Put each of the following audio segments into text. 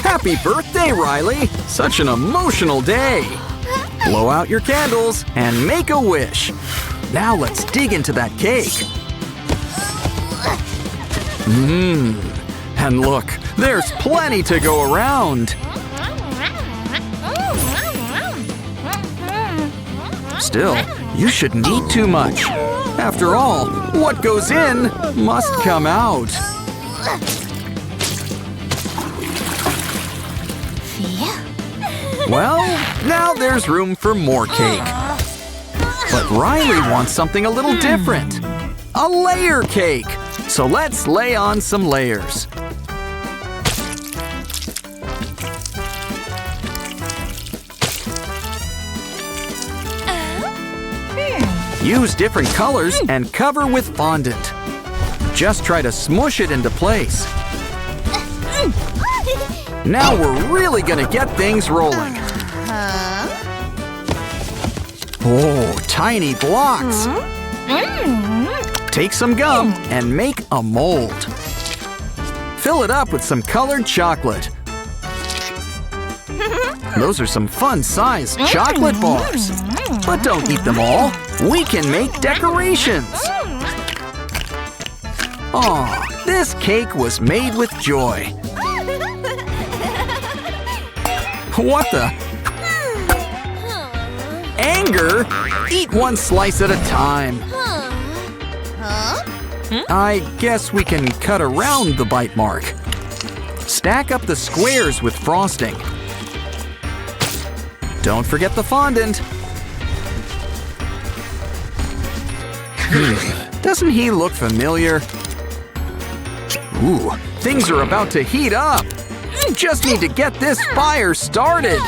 Happy birthday, Riley! Such an emotional day! Blow out your candles and make a wish. Now let's dig into that cake. And look, there's plenty to go around. Still, you shouldn't eat too much. After all, what goes in must come out. Well, now there's room for more cake. But Riley wants something a little different. A layer cake. So let's lay on some layers. Use different colors and cover with fondant. Just try to smush it into place. Now we're really gonna get things rolling. Oh, tiny blocks. Take some gum and make a mold. Fill it up with some colored chocolate. Those are some fun-sized chocolate bars. But don't eat them all. We can make decorations. Aw, this cake was made with joy. What the? Anger? Eat one slice at a time. I guess we can cut around the bite mark. Stack up the squares with frosting. Don't forget the fondant. Doesn't he look familiar? Ooh, things are about to heat up. Just need to get this fire started.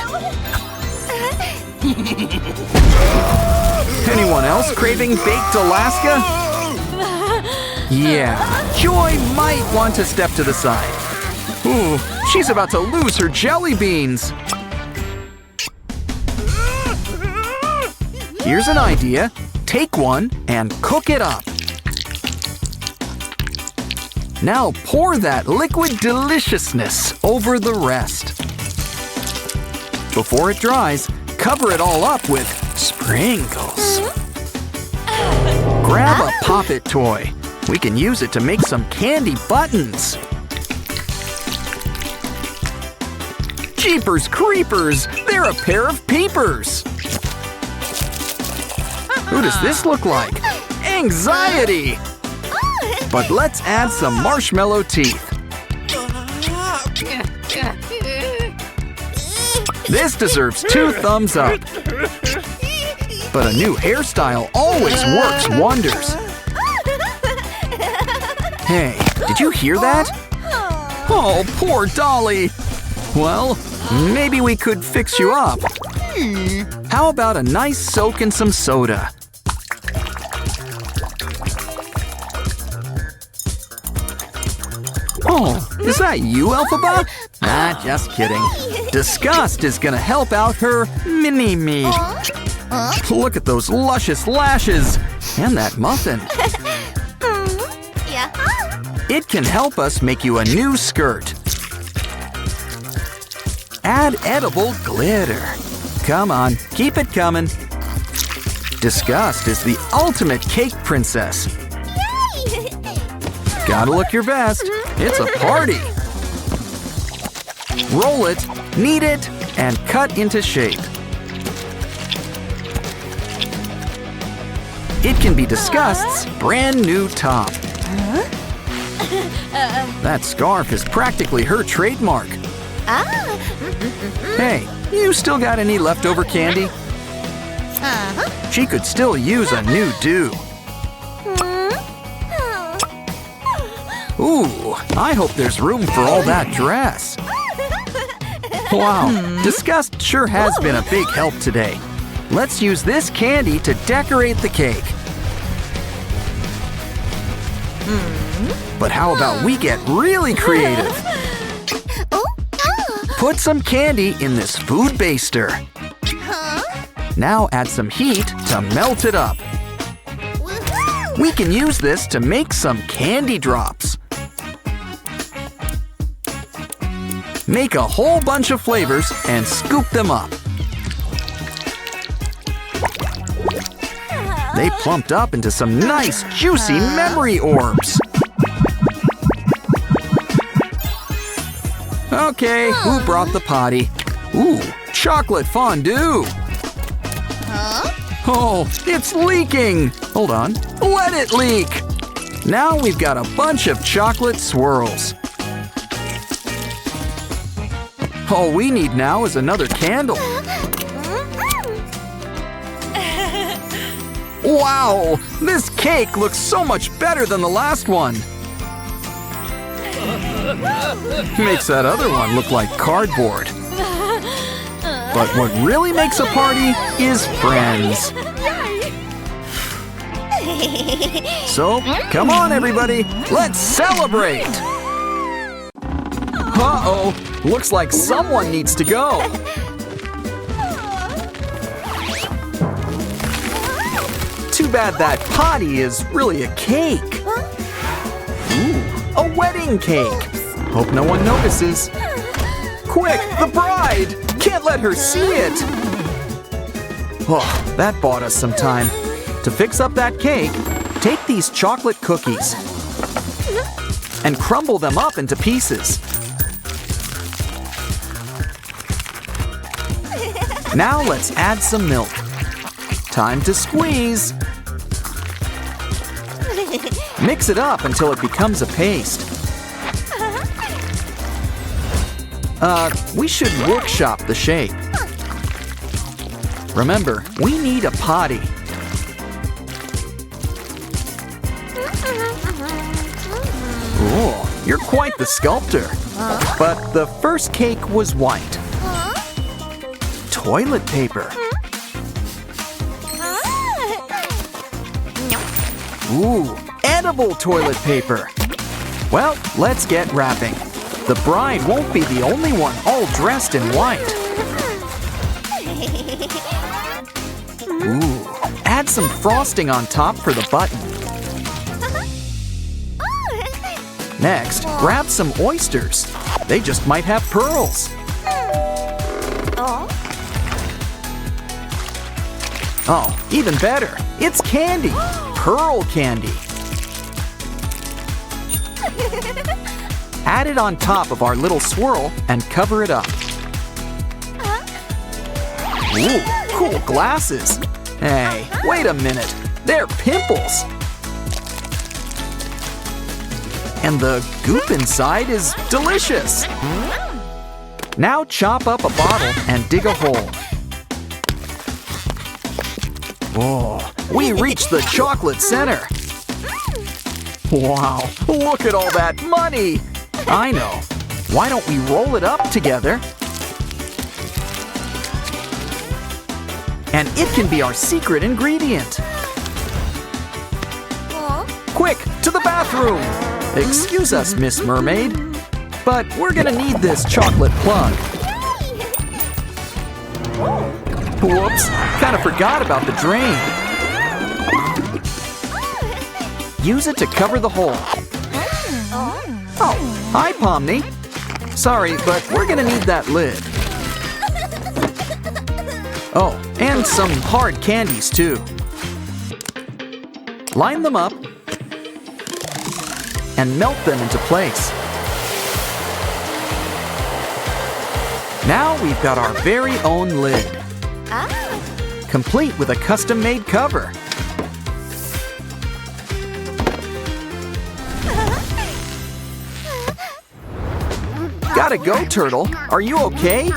Anyone else craving baked Alaska? Yeah, Joy might want to step to the side. Ooh, she's about to lose her jelly beans. Here's an idea. Take one and cook it up. Now pour that liquid deliciousness over the rest. Before it dries, cover it all up with sprinkles. Grab a Pop-It toy. We can use it to make some candy buttons. Jeepers creepers! They're a pair of peepers! Who does this look like? Anxiety! But let's add some marshmallow teeth. This deserves 2 thumbs up. But a new hairstyle always works wonders. Hey, did you hear that? Oh, poor Dolly. Well, maybe we could fix you up. How about a nice soak in some soda? Oh, is that you, Elphaba? Ah, just kidding. Disgust is gonna help out her mini-me. Look at those luscious lashes and that muffin. It can help us make you a new skirt. Add edible glitter. Come on, keep it coming. Disgust is the ultimate cake princess. Gotta look your best. It's a party. Roll it, knead it, and cut into shape. It can be Disgust's brand new top. That scarf is practically her trademark. Hey, you still got any leftover candy? She could still use a new do. Ooh, I hope there's room for all that dress. Wow, Disgust sure has been a big help today. Let's use this candy to decorate the cake. But how about we get really creative? Put some candy in this food baster. Now add some heat to melt it up. We can use this to make some candy drops. Make a whole bunch of flavors and scoop them up. They plumped up into some nice, juicy memory orbs. Okay, who brought the potty? Ooh, chocolate fondue. Oh, it's leaking. Hold on, let it leak. Now we've got a bunch of chocolate swirls. All we need now is another candle. Wow, this cake looks so much better than the last one. Makes that other one look like cardboard. But what really makes a party is friends. So, come on everybody, let's celebrate! Uh-oh, looks like someone needs to go. Too bad that potty is really a cake. Ooh, a wedding cake. Hope no one notices. Quick, the bride! Can't let her see it! Oh, that bought us some time. To fix up that cake, take these chocolate cookies and crumble them up into pieces. Now let's add some milk. Time to squeeze. Mix it up until it becomes a paste. We should workshop the shape. Remember, we need a potty. Oh, you're quite the sculptor. But the first cake was white. Toilet paper. Ooh, edible toilet paper. Well, let's get wrapping. The bride won't be the only one all dressed in white. Ooh, add some frosting on top for the button. Next, grab some oysters. They just might have pearls. Oh, even better. It's candy. Pearl candy. Add it on top of our little swirl and cover it up. Ooh, cool glasses. Hey, wait a minute. They're pimples. And the goop inside is delicious. Now chop up a bottle and dig a hole. Whoa, we reached the chocolate center. Wow, look at all that money. I know. Why don't we roll it up together? And it can be our secret ingredient. Quick, to the bathroom! Excuse us, Miss Mermaid, but we're gonna need this chocolate plug. Whoops, kinda forgot about the drain. Use it to cover the hole. Oh, hi, Pomni. Sorry, but we're gonna need that lid. Oh, and some hard candies, too. Line them up and melt them into place. Now we've got our very own lid, complete with a custom-made cover. Gotta go, Turtle. Are you okay?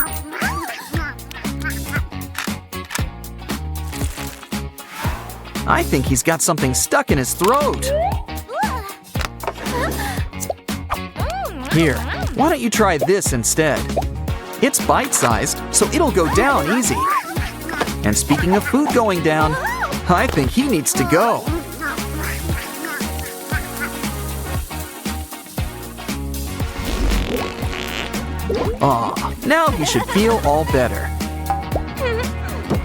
I think he's got something stuck in his throat. Here, why don't you try this instead? It's bite-sized, so it'll go down easy. And speaking of food going down, I think he needs to go. Aw, now he should feel all better.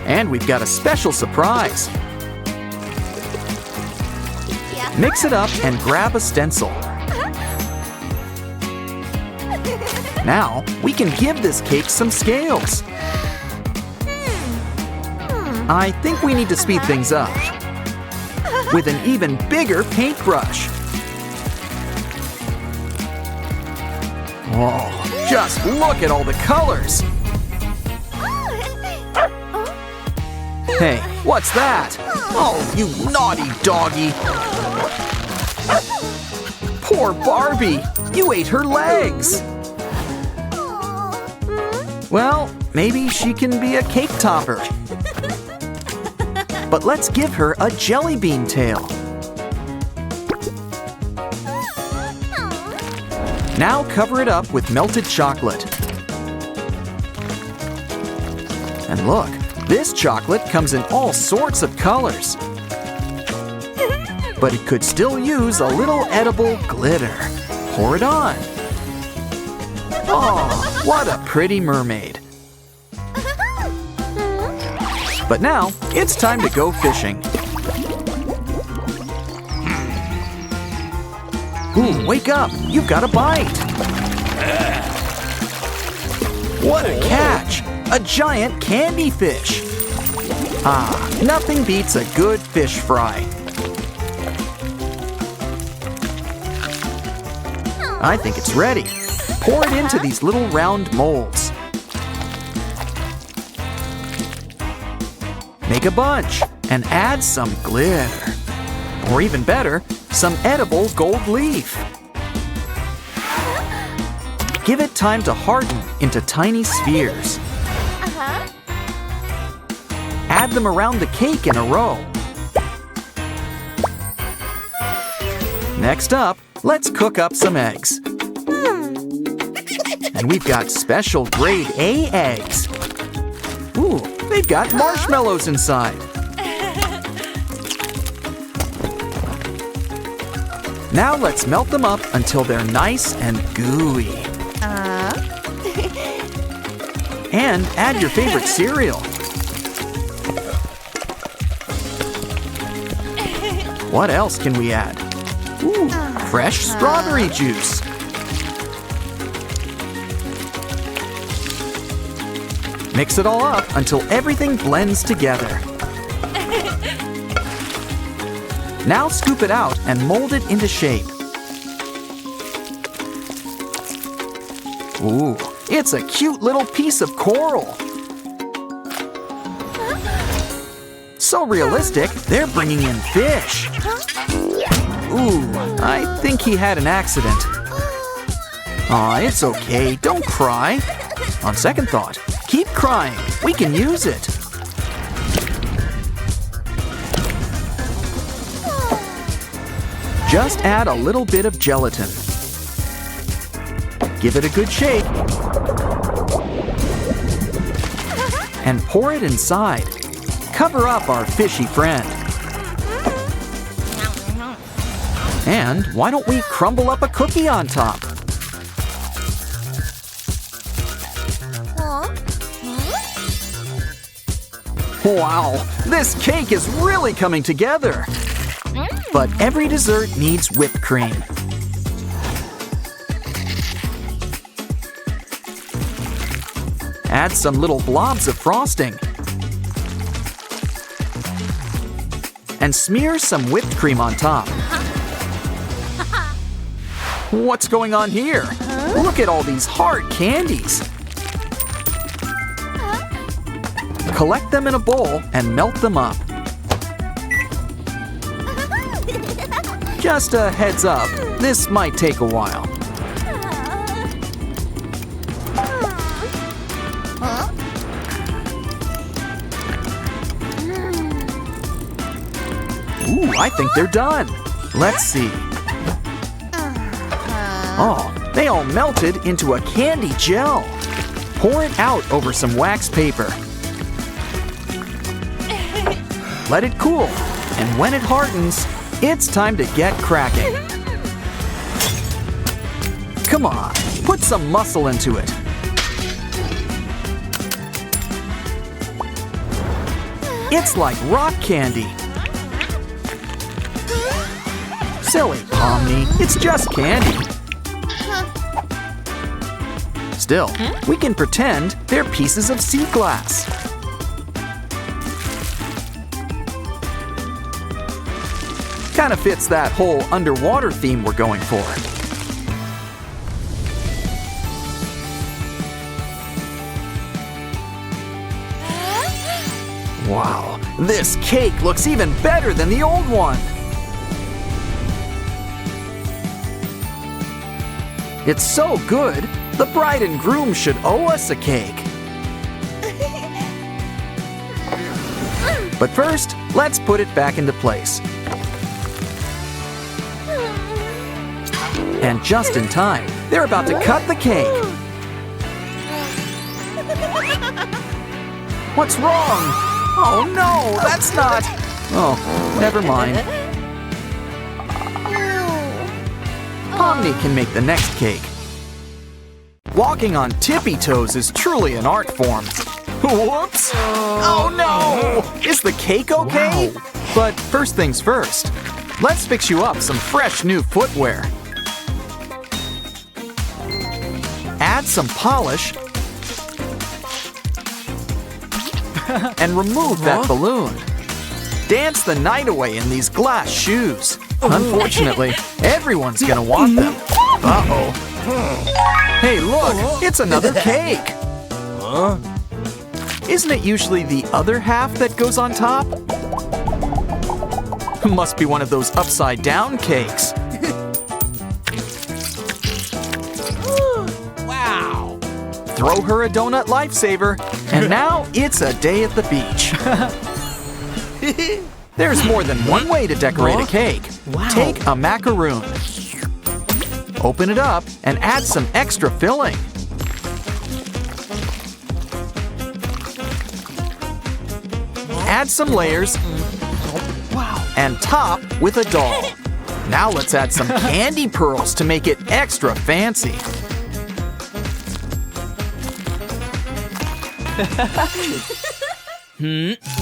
And we've got a special surprise. Mix it up and grab a stencil. Now, we can give this cake some scales. I think we need to speed things up with an even bigger paintbrush. Oh, just look at all the colors. Hey, what's that? Oh, you naughty doggy. Poor Barbie, you ate her legs. Well, maybe she can be a cake topper. But let's give her a jelly bean tail. Now cover it up with melted chocolate. And look, this chocolate comes in all sorts of colors. But it could still use a little edible glitter. Pour it on. Oh, what a pretty mermaid. But now, it's time to go fishing. Ooh, wake up! You've got a bite! What a catch! A giant candy fish! Ah, nothing beats a good fish fry. I think it's ready. Pour it into these little round molds. Make a bunch and add some glitter. Or even better, some edible gold leaf. Give it time to harden into tiny spheres. Add them around the cake in a row. Next up, let's cook up some eggs. And we've got special grade A eggs. Ooh, they've got marshmallows inside. Now let's melt them up until they're nice and gooey. And add your favorite cereal. What else can we add? Ooh, fresh strawberry juice. Mix it all up until everything blends together. Now scoop it out and mold it into shape. Ooh, it's a cute little piece of coral. So realistic, they're bringing in fish. Ooh, I think he had an accident. Aw, it's okay, don't cry. On second thought, keep crying, we can use it. Just add a little bit of gelatin. Give it a good shake. And pour it inside. Cover up our fishy friend. And why don't we crumble up a cookie on top? Wow, this cake is really coming together. But every dessert needs whipped cream. Add some little blobs of frosting. And smear some whipped cream on top. What's going on here? Look at all these hard candies. Collect them in a bowl and melt them up. Just a heads up, this might take a while. Ooh, I think they're done. Let's see. Oh, they all melted into a candy gel. Pour it out over some wax paper. Let it cool, and when it hardens, it's time to get cracking. Come on, put some muscle into it. It's like rock candy. Silly Pomni, it's just candy. Still, we can pretend they're pieces of sea glass. Kind of fits that whole underwater theme we're going for. Wow, this cake looks even better than the old one. It's so good, the bride and groom should owe us a cake. But first, let's put it back into place. And just in time, they're about to cut the cake. What's wrong? Oh no, that's not... Oh, never mind. Omni can make the next cake. Walking on tippy toes is truly an art form. Whoops! Oh no! Is the cake okay? Wow. But first things first, let's fix you up some fresh new footwear. Add some polish and remove that balloon. Dance the night away in these glass shoes. Unfortunately, everyone's gonna want them. Uh-oh. Hey, look, it's another cake. Isn't it usually the other half that goes on top? Must be one of those upside-down cakes. Wow. Throw her a donut lifesaver, and now it's a day at the beach. There's more than one way to decorate a cake. Wow. Take a macaroon. Open it up and add some extra filling. Add some layers. Wow. And top with a doll. Now let's add some candy pearls to make it extra fancy.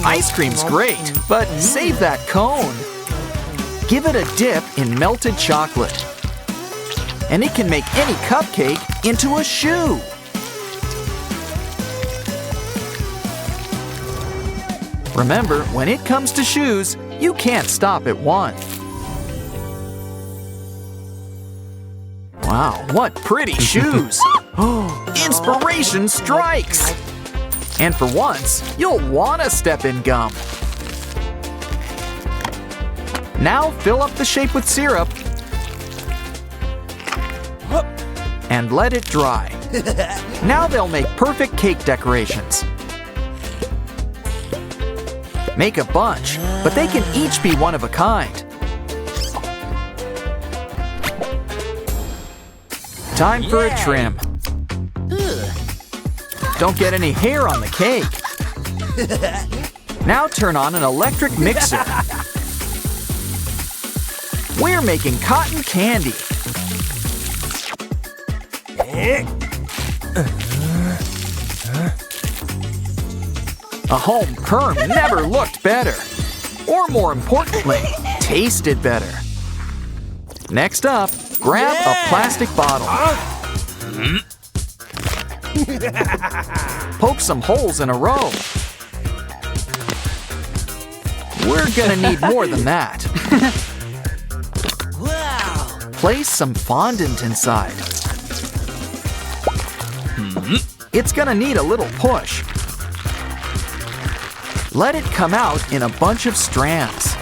Ice cream's great, but save that cone. Give it a dip in melted chocolate. And it can make any cupcake into a shoe. Remember, when it comes to shoes, you can't stop at one. Wow, what pretty shoes! Inspiration strikes! And for once, you'll want to step in gum. Now fill up the shape with syrup and let it dry. Now they'll make perfect cake decorations. Make a bunch, but they can each be one of a kind. Time for a trim. Don't get any hair on the cake. Now turn on an electric mixer. We're making cotton candy. A home perm never looked better. Or more importantly, tasted better. Next up, grab a plastic bottle. Poke some holes in a row. We're gonna need more than that. Place some fondant inside. It's gonna need a little push. Let it come out in a bunch of strands.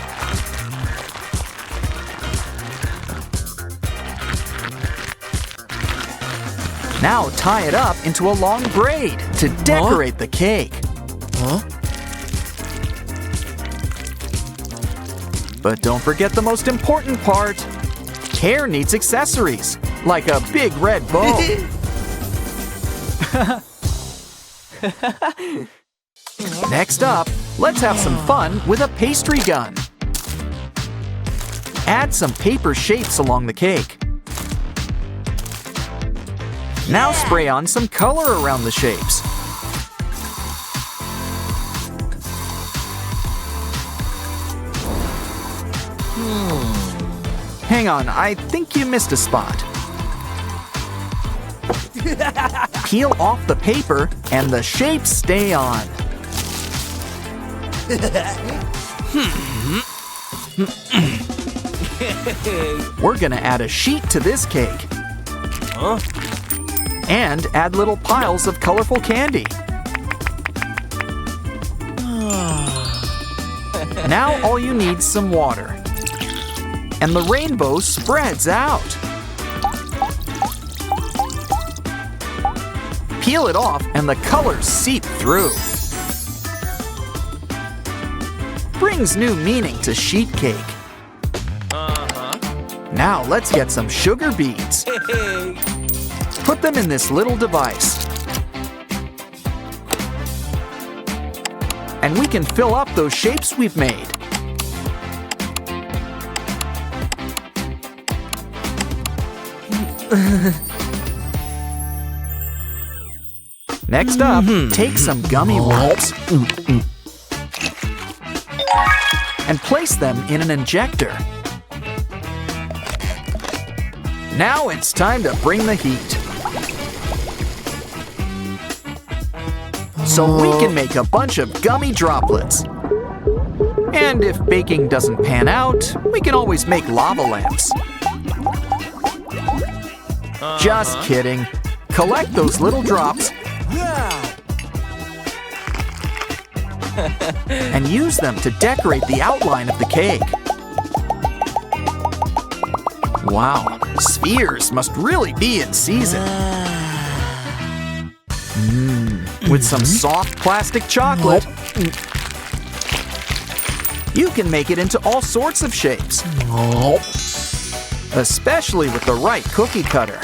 Now tie it up into a long braid to decorate the cake. But don't forget the most important part. Hair needs accessories, like a big red bow. Next up, let's have some fun with a pastry gun. Add some paper shapes along the cake. Now spray on some color around the shapes. Hang on, I think you missed a spot. peel off the paper and the shapes stay on. We're gonna add a sheet to this cake. And add little piles of colorful candy. Now all you need is some water. And the rainbow spreads out. Peel it off and the colors seep through. Brings new meaning to sheet cake. Now let's get some sugar beads. Put them in this little device. And we can fill up those shapes we've made. Next up, take some gummy worms and place them in an injector. Now it's time to bring the heat. So we can make a bunch of gummy droplets. And if baking doesn't pan out, we can always make lava lamps. Just kidding. Collect those little drops and use them to decorate the outline of the cake. Wow, spheres must really be in season. With some soft plastic chocolate, you can make it into all sorts of shapes. Especially with the right cookie cutter.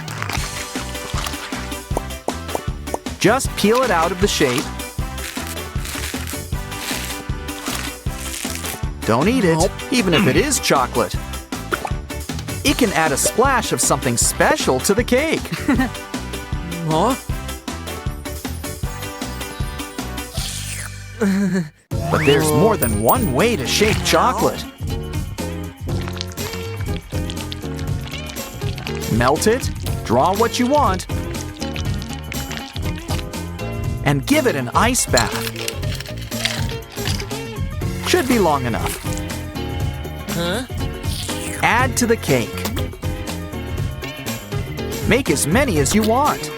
Just peel it out of the shape. Don't eat it, even if it is chocolate. It can add a splash of something special to the cake. But there's more than one way to shape chocolate. Melt it, draw what you want, and give it an ice bath. Should be long enough. Add to the cake. Make as many as you want.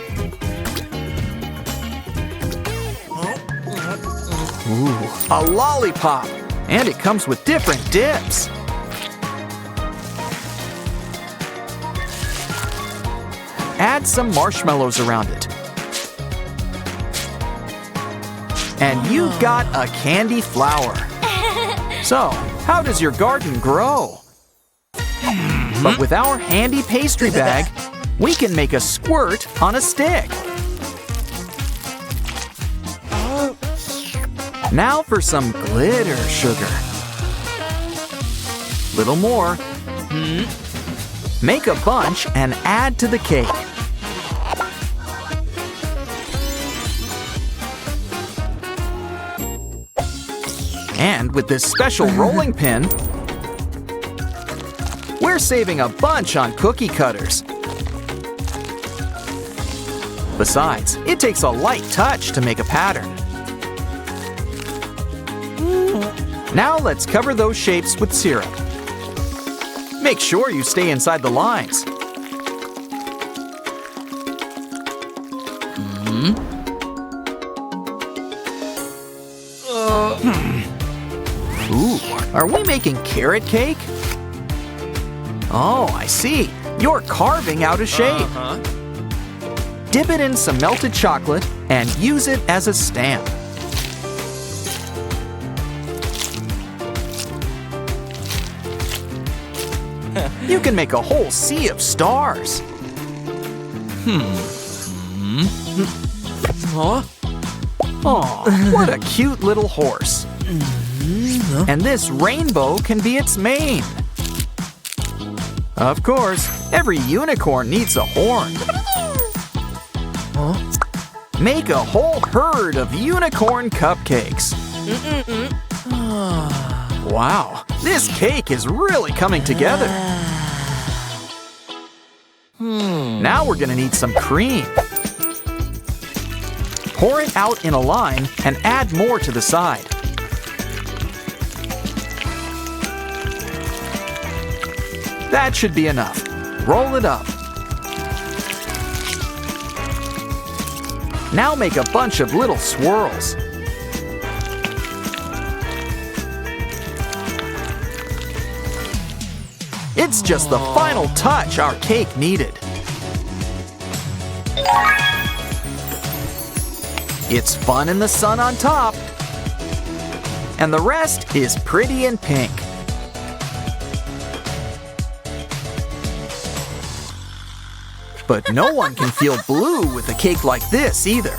Ooh, a lollipop! And it comes with different dips. Add some marshmallows around it. And you've got a candy flower. So, how does your garden grow? But with our handy pastry bag, we can make a squirt on a stick. Now for some glitter sugar. Little more. Make a bunch and add to the cake. And with this special rolling pin, we're saving a bunch on cookie cutters. Besides, it takes a light touch to make a pattern. Now let's cover those shapes with syrup. Make sure you stay inside the lines. Ooh, are we making carrot cake? Oh, I see. You're carving out a shape. Dip it in some melted chocolate and use it as a stamp. You can make a whole sea of stars. Oh, what a cute little horse. And this rainbow can be its mane. Of course, every unicorn needs a horn. Make a whole herd of unicorn cupcakes. Wow, this cake is really coming together. Now we're gonna need some cream. Pour it out in a line and add more to the side. That should be enough. Roll it up. Now make a bunch of little swirls. It's just the final touch our cake needed. It's fun in the sun on top. And the rest is pretty in pink. But no one can feel blue with a cake like this either.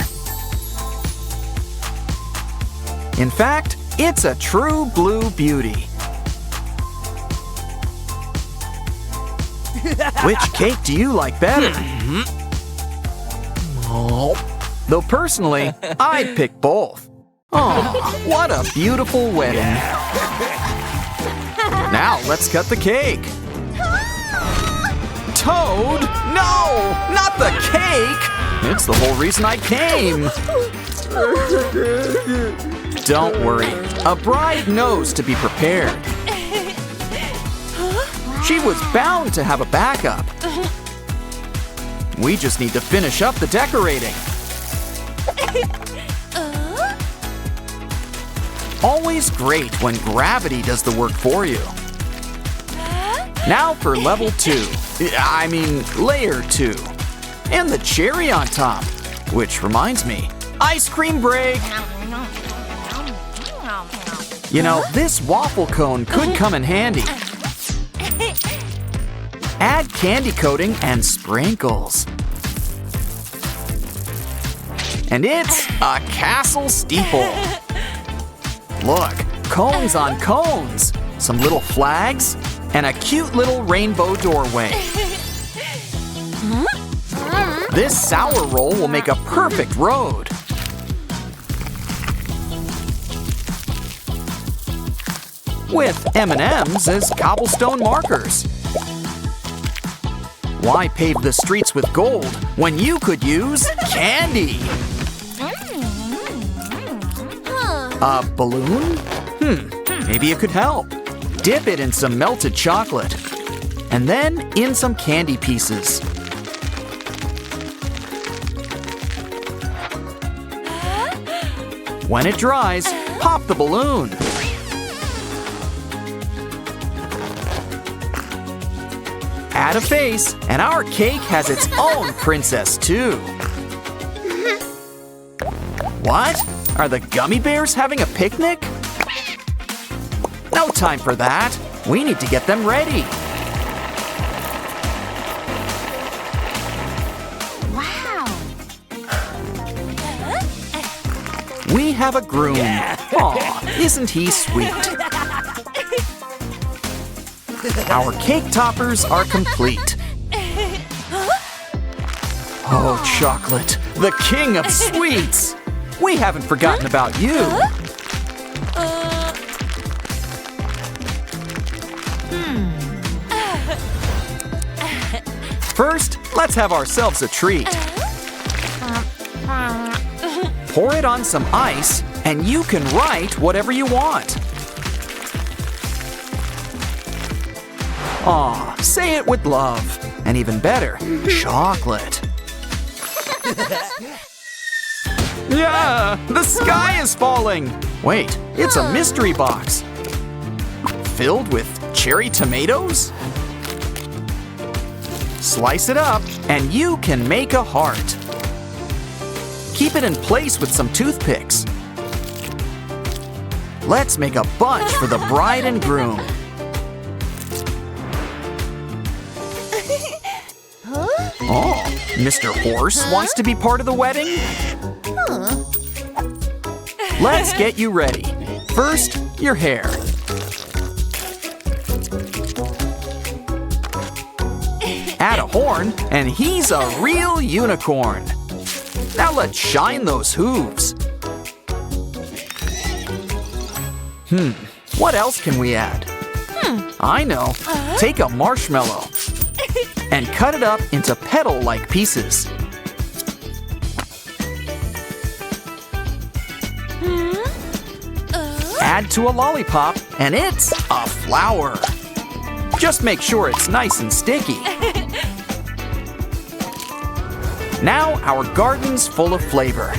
In fact, it's a true blue beauty. Which cake do you like better? Though personally, I'd pick both. Oh, what a beautiful wedding. Now let's cut the cake. Toad? No, not the cake! It's the whole reason I came. Don't worry, a bride knows to be prepared. She was bound to have a backup. We just need to finish up the decorating. Always great when gravity does the work for you. Now for level 2. Layer 2. And the cherry on top. Which reminds me, ice cream break! You know, this waffle cone could come in handy. Add candy coating and sprinkles. And it's a castle steeple. Look, cones on cones, some little flags, and a cute little rainbow doorway. This sour roll will make a perfect road. With M&Ms as cobblestone markers. Why pave the streets with gold when you could use candy? A balloon? Maybe it could help. Dip it in some melted chocolate. And then in some candy pieces. When it dries, pop the balloon. Add a face, and our cake has its own princess too. What? Are the gummy bears having a picnic? No time for that. We need to get them ready. Wow! We have a groom. Aw, isn't he sweet? Our cake toppers are complete. Oh, chocolate, the king of sweets! We haven't forgotten about you. First, let's have ourselves a treat. Pour it on some ice, and you can write whatever you want. Aw, say it with love. And even better, chocolate. Yeah, the sky is falling. Wait, it's a mystery box. Filled with cherry tomatoes? Slice it up, and you can make a heart. Keep it in place with some toothpicks. Let's make a bunch for the bride and groom. Oh, Mr. Horse wants to be part of the wedding? Let's get you ready. First, your hair. Add a horn, and he's a real unicorn. Now let's shine those hooves. What else can we add? I know. Take a marshmallow and cut it up into petal-like pieces. add to a lollipop, and it's a flower. Just make sure it's nice and sticky. Now our garden's full of flavor.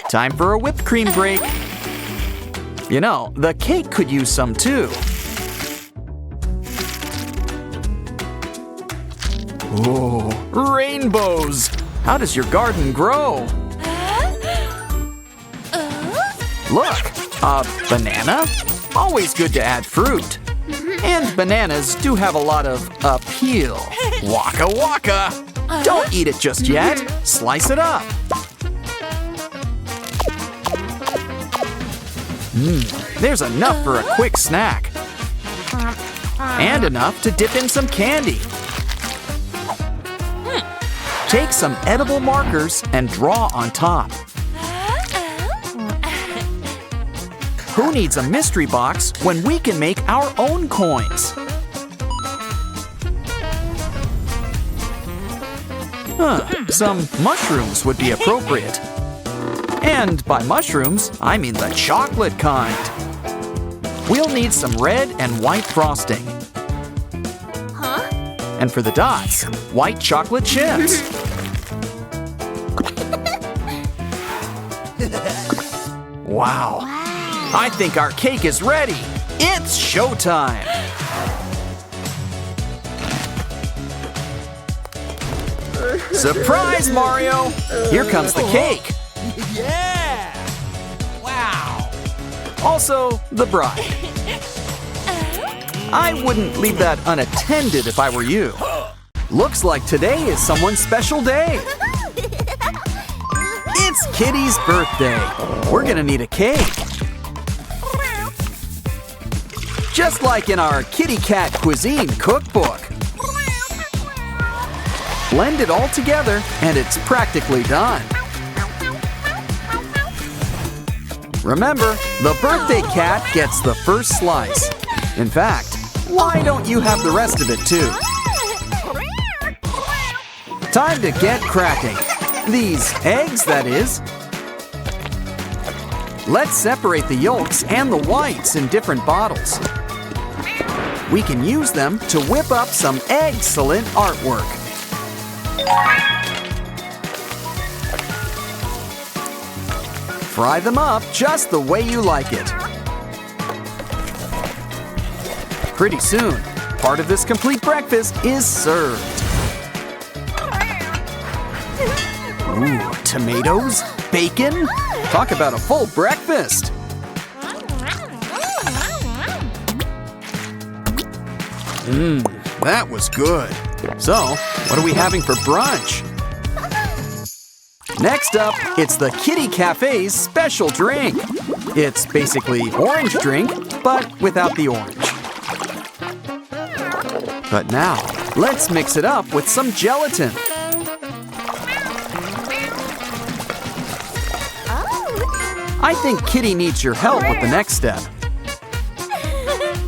Time for a whipped cream break. You know, the cake could use some too. Ooh, rainbows! How does your garden grow? Look, a banana? Always good to add fruit. And bananas do have a lot of appeal. Waka waka! Don't eat it just yet. Slice it up. There's enough for a quick snack. And enough to dip in some candy. Take some edible markers and draw on top. Who needs a mystery box when we can make our own coins? Some mushrooms would be appropriate. And by mushrooms, I mean the chocolate kind. We'll need some red and white frosting. And for the dots, white chocolate chips. Wow. I think our cake is ready. It's showtime. Surprise, Mario! Here comes the cake. Yeah! Wow! Also, the bride. I wouldn't leave that unattended if I were you. Looks like today is someone's special day. It's Kitty's birthday. We're gonna need a cake. Just like in our Kitty Cat Cuisine cookbook. Blend it all together and it's practically done. Remember, the birthday cat gets the first slice. In fact, why don't you have the rest of it too? Time to get cracking. These eggs, that is. Let's separate the yolks and the whites in different bottles. We can use them to whip up some excellent artwork. Fry them up just the way you like it. Pretty soon, part of this complete breakfast is served. Ooh, tomatoes, bacon. Talk about a full breakfast. That was good. So, what are we having for brunch? Next up, it's the Kitty Cafe's special drink. It's basically orange drink, but without the orange. But now, let's mix it up with some gelatin. I think Kitty needs your help with the next step.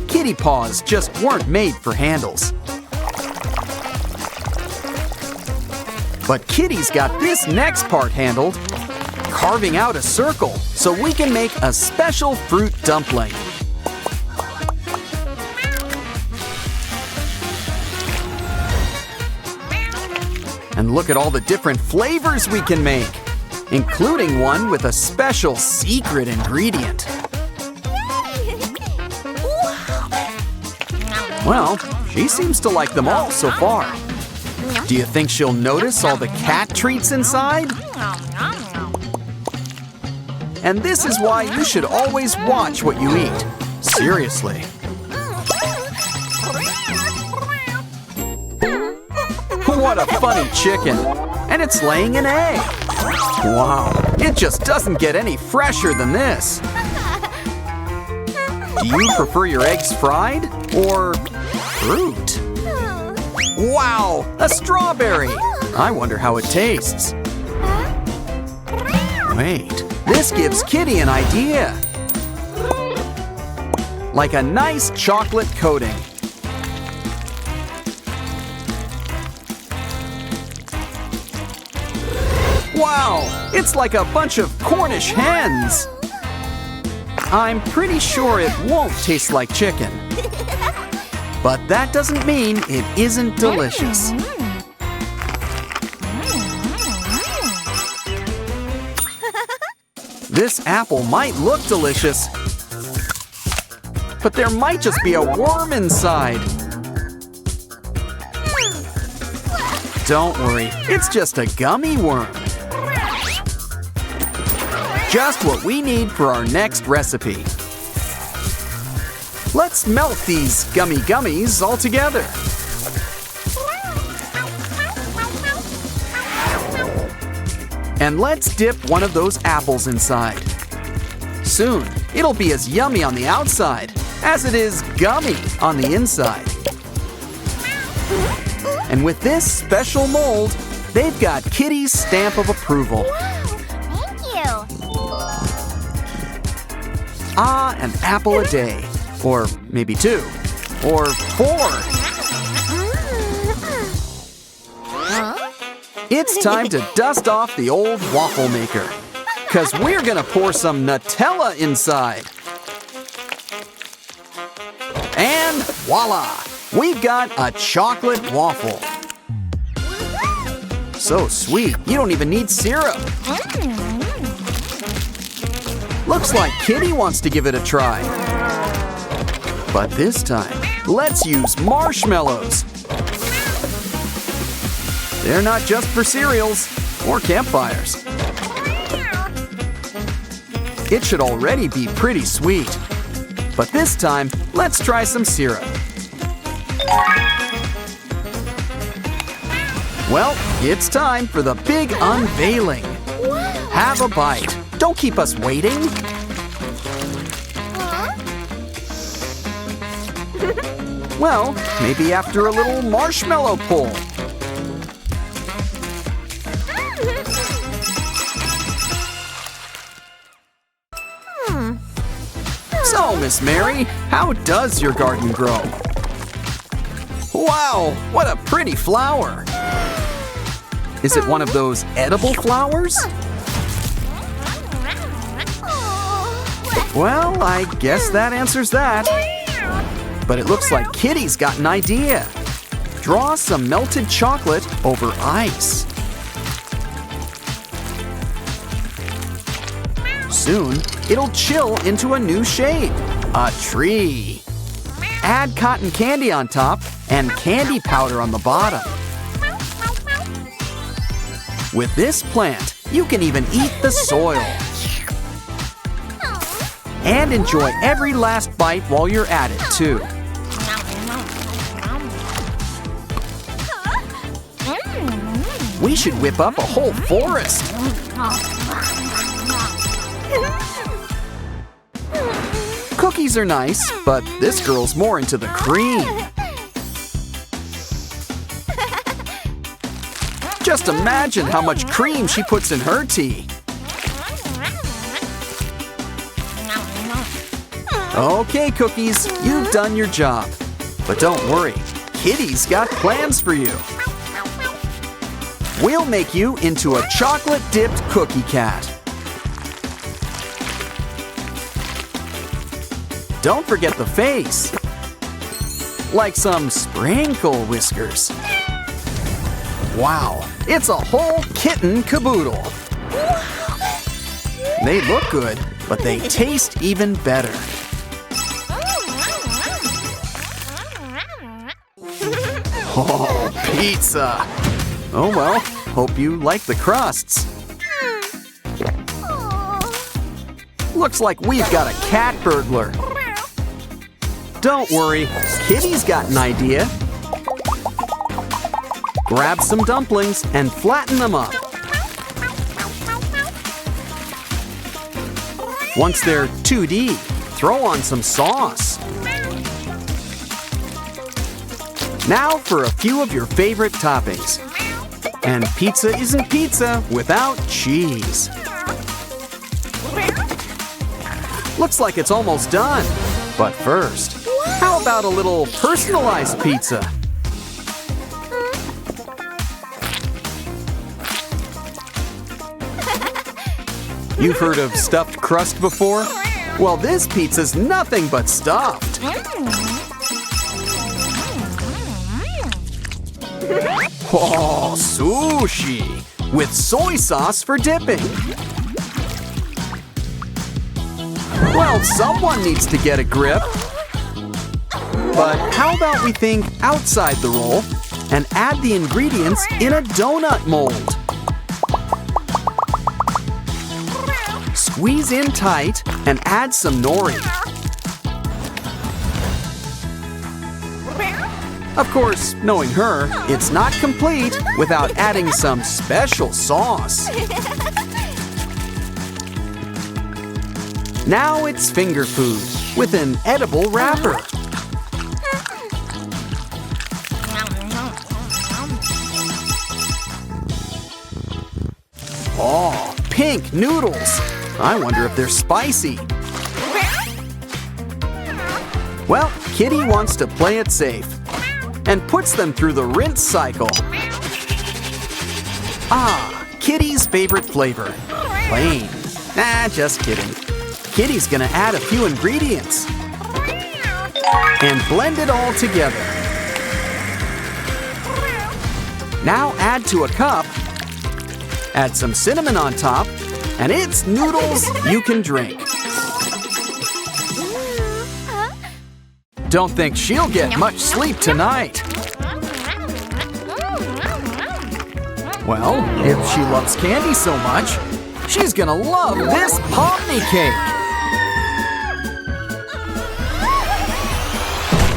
Kitty paws just weren't made for handles. But Kitty's got this next part handled, carving out a circle so we can make a special fruit dumpling. And look at all the different flavors we can make, including one with a special secret ingredient. Well, she seems to like them all so far. Do you think she'll notice all the cat treats inside? And this is why you should always watch what you eat. Seriously. What a funny chicken. And it's laying an egg. Wow, it just doesn't get any fresher than this. Do you prefer your eggs fried or fruit? Wow, a strawberry! I wonder how it tastes. Wait, this gives Kitty an idea. Like a nice chocolate coating. Wow, it's like a bunch of Cornish hens. I'm pretty sure it won't taste like chicken. But that doesn't mean it isn't delicious. This apple might look delicious, but there might just be a worm inside. Don't worry, it's just a gummy worm. Just what we need for our next recipe. Let's melt these gummy gummies all together. And let's dip one of those apples inside. Soon, it'll be as yummy on the outside as it is gummy on the inside. And with this special mold, they've got Kitty's stamp of approval. Thank you. Ah, an apple a day. Or maybe 2. Or 4. It's time to dust off the old waffle maker. 'Cause we're gonna pour some Nutella inside. And voila! We've got a chocolate waffle. So sweet, you don't even need syrup. Looks like Kitty wants to give it a try. But this time, let's use marshmallows. They're not just for cereals or campfires. It should already be pretty sweet. But this time, let's try some syrup. Well, it's time for the big unveiling. Have a bite. Don't keep us waiting. Well, maybe after a little marshmallow pull. So, Miss Mary, how does your garden grow? Wow, what a pretty flower! Is it one of those edible flowers? Well, I guess that answers that. But it looks like Kitty's got an idea. Draw some melted chocolate over ice. Soon, it'll chill into a new shape, a tree. Add cotton candy on top and candy powder on the bottom. With this plant, you can even eat the soil. And enjoy every last bite while you're at it, too. We should whip up a whole forest. Cookies are nice, but this girl's more into the cream. Just imagine how much cream she puts in her tea. Okay, Cookies, you've done your job. But don't worry, Kitty's got plans for you. We'll make you into a chocolate-dipped cookie cat. Don't forget the face. Like some sprinkle whiskers. Wow, it's a whole kitten caboodle. They look good, but they taste even better. Oh, pizza! Oh well, hope you like the crusts. Looks like we've got a cat burglar. Don't worry, Kitty's got an idea. Grab some dumplings and flatten them up. Once they're 2D, throw on some sauce. Now for a few of your favorite toppings. And pizza isn't pizza without cheese. Looks like it's almost done. But first, how about a little personalized pizza? You've heard of stuffed crust before? Well, this pizza's nothing but stuffed. Oh, sushi with soy sauce for dipping. Well, someone needs to get a grip. But how about we think outside the roll and add the ingredients in a donut mold? Squeeze in tight and add some nori. Of course, knowing her, it's not complete without adding some special sauce. Now it's finger food with an edible wrapper. Oh, pink noodles. I wonder if they're spicy. Well, Kitty wants to play it safe and puts them through the rinse cycle. Ah, Kitty's favorite flavor, plain. Just kidding. Kitty's gonna add a few ingredients and blend it all together. Now add to a cup, add some cinnamon on top, and it's noodles you can drink. Don't think she'll get much sleep tonight. Well, if she loves candy so much, she's gonna love this pomni cake.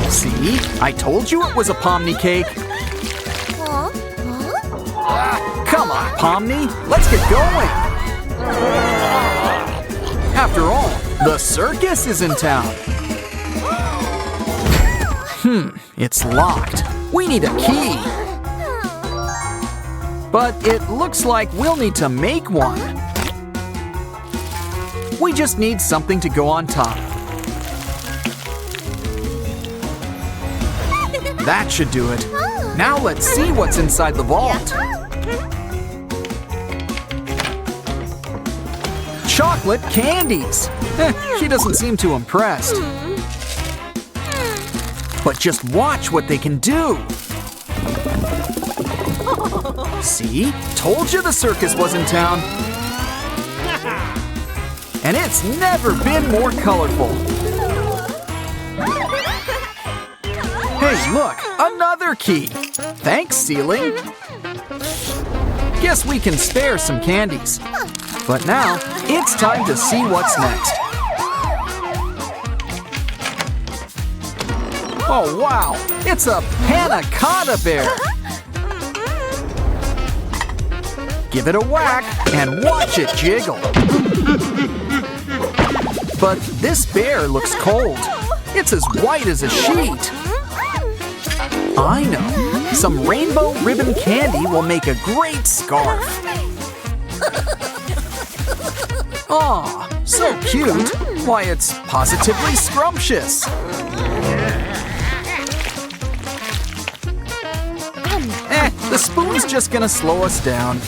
See, I told you it was a pomni cake. Come on, Pomni, let's get going. After all, the circus is in town. It's locked. We need a key. But it looks like we'll need to make one. We just need something to go on top. That should do it. Now let's see what's inside the vault. Chocolate candies. She doesn't seem too impressed. But just watch what they can do. See? Told you the circus was in town. And it's never been more colorful. Hey, look, another key. Thanks, ceiling. Guess we can spare some candies. But now, it's time to see what's next. Oh, wow, it's a panna cotta bear. Give it a whack and watch it jiggle. But this bear looks cold. It's as white as a sheet. I know. Some rainbow ribbon candy will make a great scarf. Aw, so cute. Why, it's positively scrumptious. The spoon's just gonna slow us down.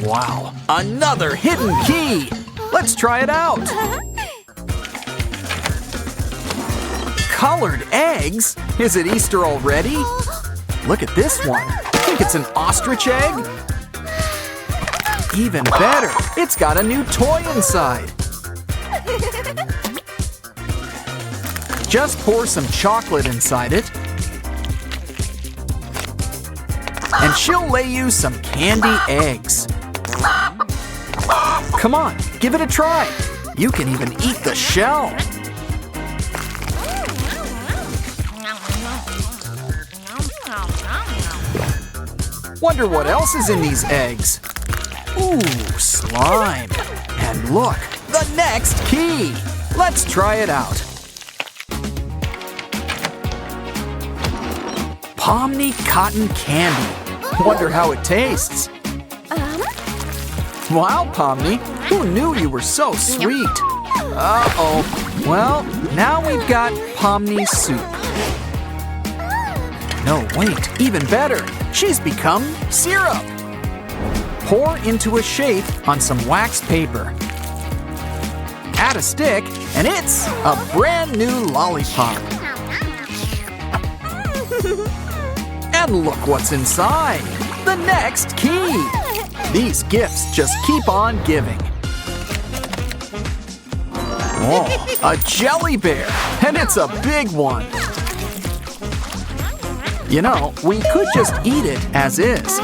Wow, another hidden key. Let's try it out. Colored eggs? Is it Easter already? Look at this one. Think it's an ostrich egg? Even better, it's got a new toy inside. Just pour some chocolate inside it. And she'll lay you some candy eggs. Come on, give it a try. You can even eat the shell. Wonder what else is in these eggs. Ooh, slime. And look, the next key. Let's try it out. Pomni cotton candy. Wonder how it tastes. Wow, Pomni, who knew you were so sweet? Uh-oh. Well, now we've got Pomni soup. No, wait, even better. She's become syrup. Pour into a shape on some wax paper. Add a stick, and it's a brand new lollipop. And look what's inside, the next key. These gifts just keep on giving. Oh, a jelly bear, and it's a big one. You know, we could just eat it as is,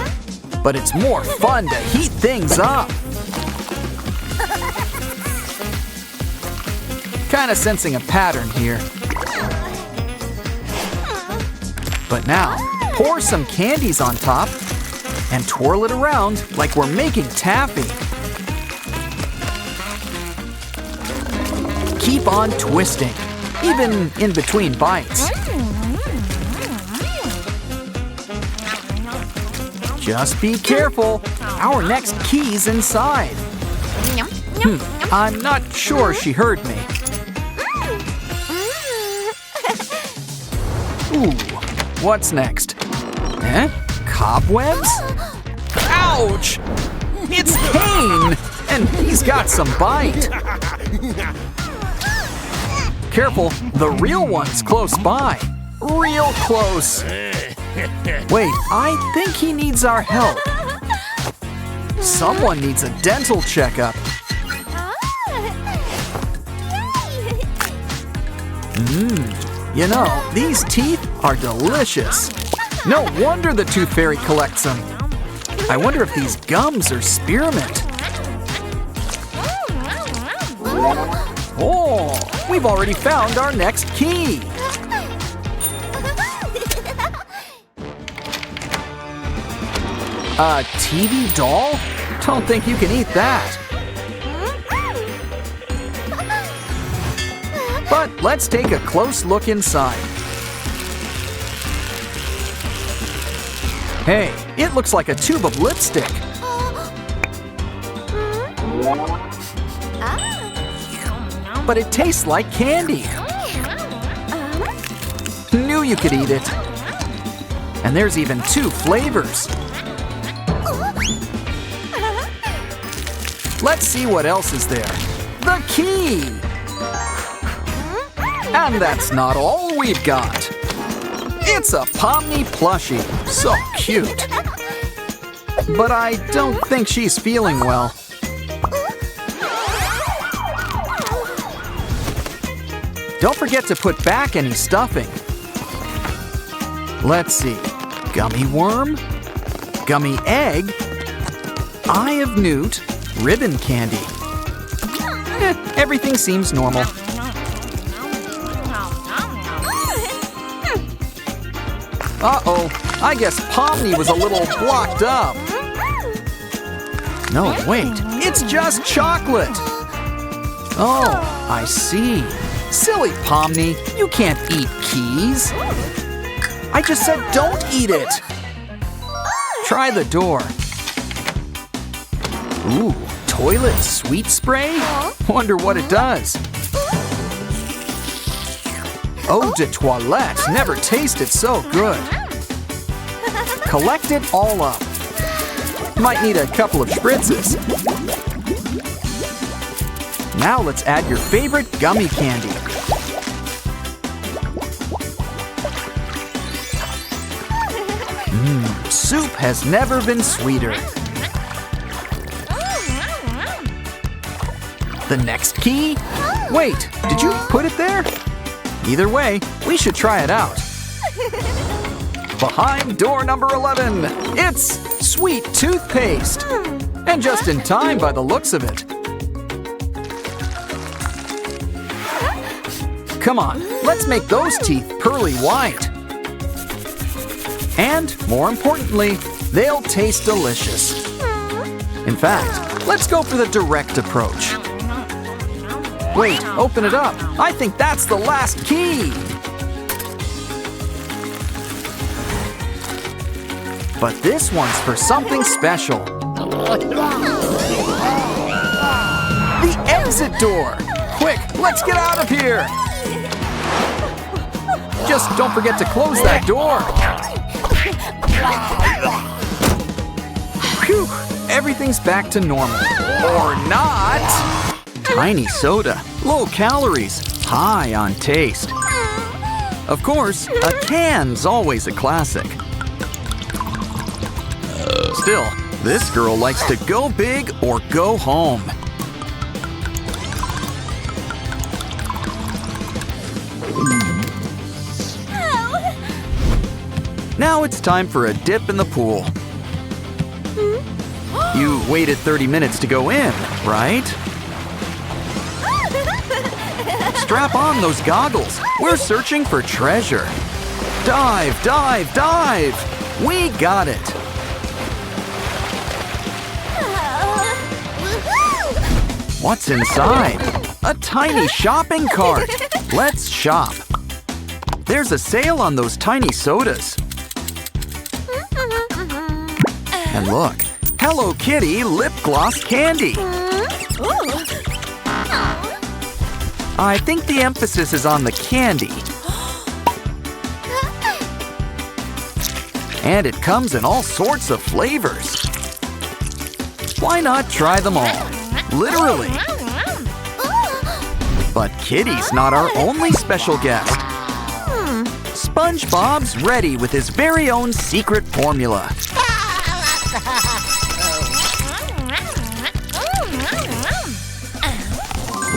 but it's more fun to heat things up. Kinda sensing a pattern here. But now, pour some candies on top and twirl it around like we're making taffy. Keep on twisting, even in between bites. Just be careful, our next key's inside. I'm not sure she heard me. Ooh, what's next? Eh? Cobwebs? Ouch! It's Kane! And he's got some bite. Careful, the real one's close by. Real close. Wait, I think he needs our help. Someone needs a dental checkup. You know, these teeth are delicious. No wonder the Tooth Fairy collects them. I wonder if these gums are spearmint. Oh, we've already found our next key. A TV doll? Don't think you can eat that. But let's take a close look inside. Hey, it looks like a tube of lipstick. But it tastes like candy. Knew you could eat it. And there's even 2 flavors. Let's see what else is there. The key! And that's not all we've got. It's a Pomni plushie. So cute. But I don't think she's feeling well. Don't forget to put back any stuffing. Let's see. Gummy worm, gummy egg, eye of newt, ribbon candy. Everything seems normal. Uh-oh, I guess Pomni was a little blocked up. No, wait, it's just chocolate. Oh, I see. Silly Pomni, you can't eat keys. I just said don't eat it. Try the door. Ooh, toilet sweet spray? Wonder what it does. Eau de toilette never tasted so good. Collect it all up. Might need a couple of spritzes. Now let's add your favorite gummy candy. Soup has never been sweeter. The next key? Wait, did you put it there? Either way, we should try it out. Behind door number 11, it's sweet toothpaste. And just in time by the looks of it. Come on, let's make those teeth pearly white. And, more importantly, they'll taste delicious. In fact, let's go for the direct approach. Wait, open it up. I think that's the last key. But this one's for something special. The exit door. Quick, let's get out of here. Just don't forget to close that door. Phew, everything's back to normal. Or not! Tiny soda, low calories, high on taste. Of course, a can's always a classic. Still, this girl likes to go big or go home. Now it's time for a dip in the pool. You waited 30 minutes to go in, right? Strap on those goggles. We're searching for treasure. Dive, dive, dive! We got it! What's inside? A tiny shopping cart. Let's shop. There's a sale on those tiny sodas. And look, Hello Kitty lip gloss candy. I think the emphasis is on the candy. And it comes in all sorts of flavors. Why not try them all? Literally. But Kitty's not our only special guest. SpongeBob's ready with his very own secret formula.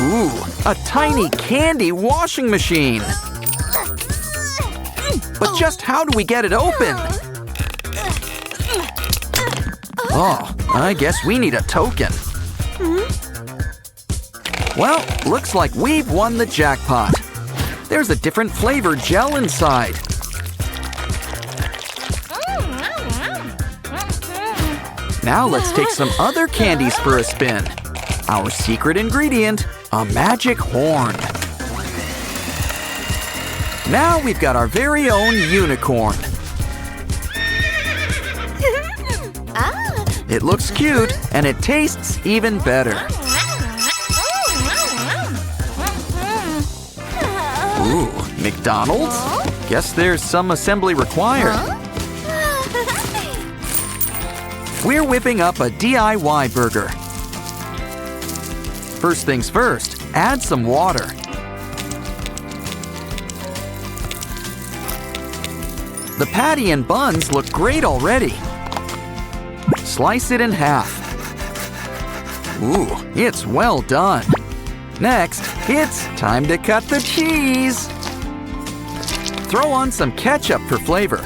Ooh, a tiny candy washing machine. But just how do we get it open? Oh, I guess we need a token. Well, looks like we've won the jackpot. There's a different flavored gel inside. Now let's take some other candies for a spin. Our secret ingredient, a magic horn. Now we've got our very own unicorn. It looks cute and it tastes even better. Ooh, McDonald's? Guess there's some assembly required. We're whipping up a DIY burger. First things first, add some water. The patty and buns look great already. Slice it in half. Ooh, it's well done. Next, it's time to cut the cheese. Throw on some ketchup for flavor.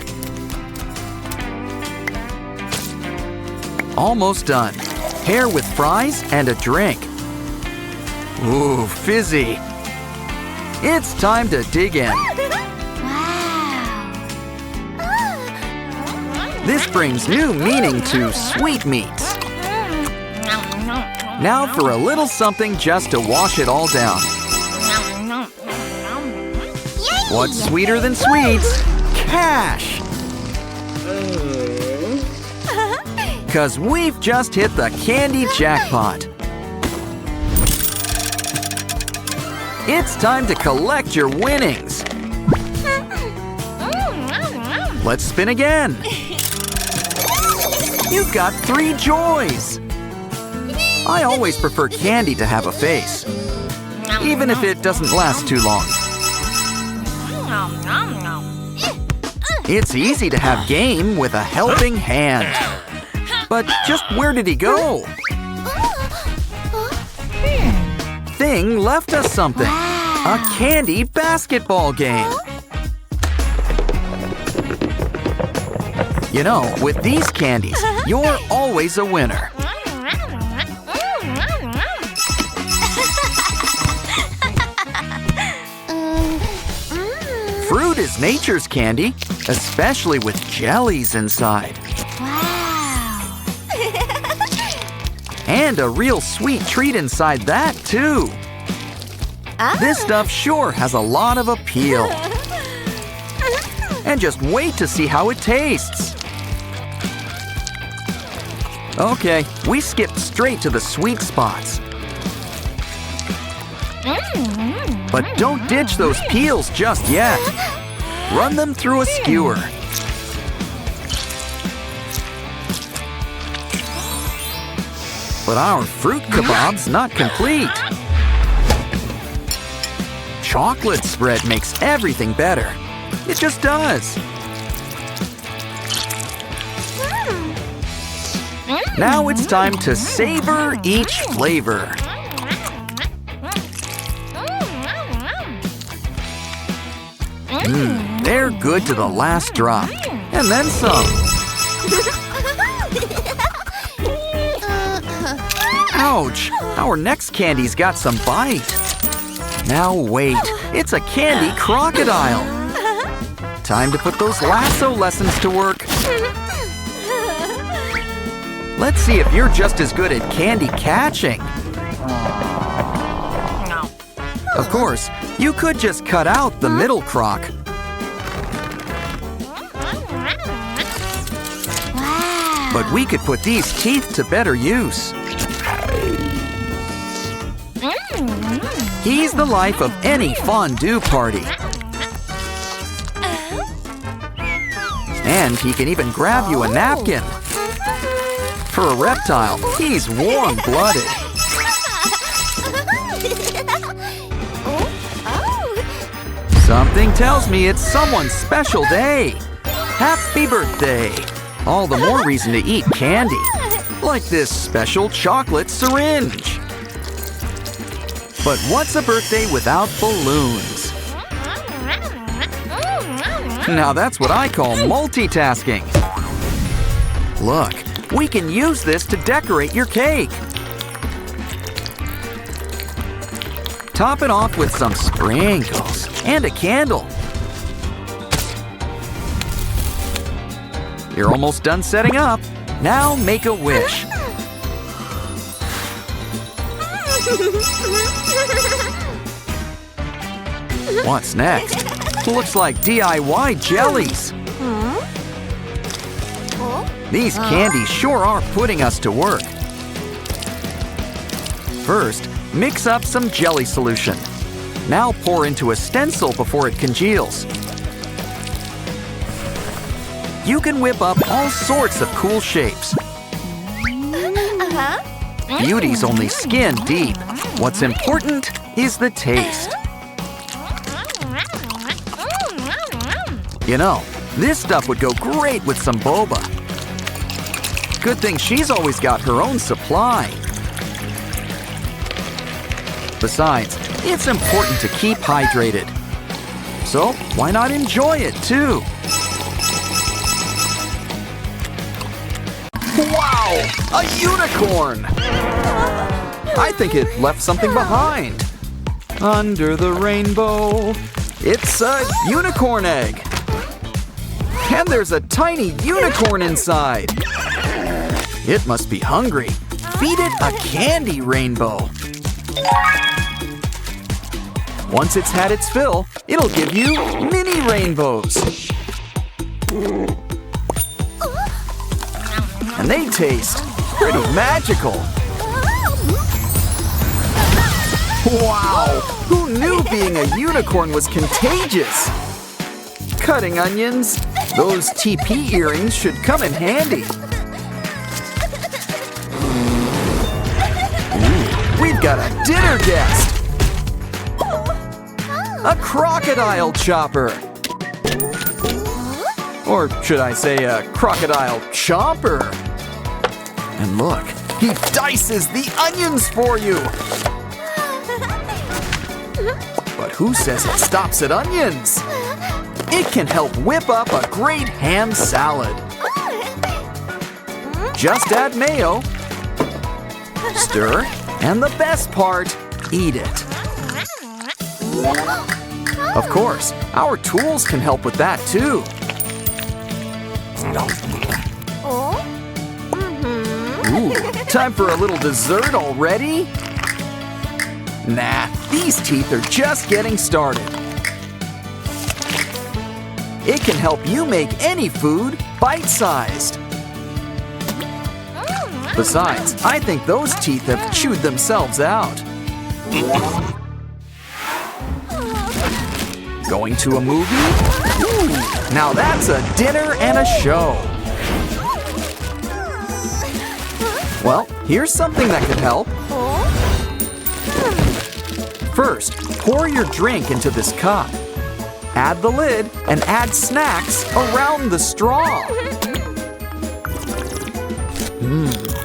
Almost done. Pair with fries and a drink. Ooh, fizzy. It's time to dig in. This brings new meaning to sweetmeats. Now for a little something just to wash it all down. What's sweeter than sweets? Cash! 'Cause we've just hit the candy jackpot. It's time to collect your winnings. Let's spin again. You've got 3 joys. I always prefer candy to have a face, even if it doesn't last too long. It's easy to have game with a helping hand. But just where did he go? Thing left us something. A candy basketball game. You know, with these candies, you're always a winner. Fruit is nature's candy, especially with jellies inside. Wow! And a real sweet treat inside that, too. This stuff sure has a lot of appeal. And just wait to see how it tastes. Okay, we skipped straight to the sweet spots. But don't ditch those peels just yet. Run them through a skewer. But our fruit kebab's not complete. Chocolate spread makes everything better. It just does. Now it's time to savor each flavor. They're good to the last drop. And then some. Ouch! Our next candy's got some bite. Now wait, it's a candy crocodile. Time to put those lasso lessons to work. Let's see if you're just as good at candy catching. Of course, you could just cut out the middle croc. Wow. But we could put these teeth to better use. He's the life of any fondue party. And he can even grab you a napkin. For a reptile, he's warm-blooded. Something tells me it's someone's special day. Happy birthday! All the more reason to eat candy, like this special chocolate syringe. But what's a birthday without balloons? Now that's what I call multitasking. Look, we can use this to decorate your cake. Top it off with some sprinkles and a candle. You're almost done setting up. Now make a wish. What's next? Looks like DIY jellies. These candies sure are putting us to work. First, mix up some jelly solution. Now pour into a stencil before it congeals. You can whip up all sorts of cool shapes. Beauty's only skin deep. What's important is the taste. You know, this stuff would go great with some boba. Good thing she's always got her own supply. Besides, it's important to keep hydrated. So, why not enjoy it too? Wow! A unicorn! I think it left something behind. Under the rainbow, it's a unicorn egg. And there's a tiny unicorn inside. It must be hungry. Feed it a candy rainbow. Once it's had its fill, it'll give you mini rainbows. And they taste pretty magical. Wow! Who knew being a unicorn was contagious? Cutting onions, those TP earrings should come in handy. We've got a dinner guest! A crocodile chopper! Or should I say a crocodile chomper? And look, he dices the onions for you! But who says it stops at onions? It can help whip up a great ham salad. Just add mayo, stir, and the best part, eat it. Of course, our tools can help with that too. Ooh, time for a little dessert already? Nah, these teeth are just getting started. It can help you make any food bite-sized. Besides, I think those teeth have chewed themselves out. Going to a movie? Ooh, now that's a dinner and a show. Well, here's something that could help. First, pour your drink into this cup. Add the lid and add snacks around the straw.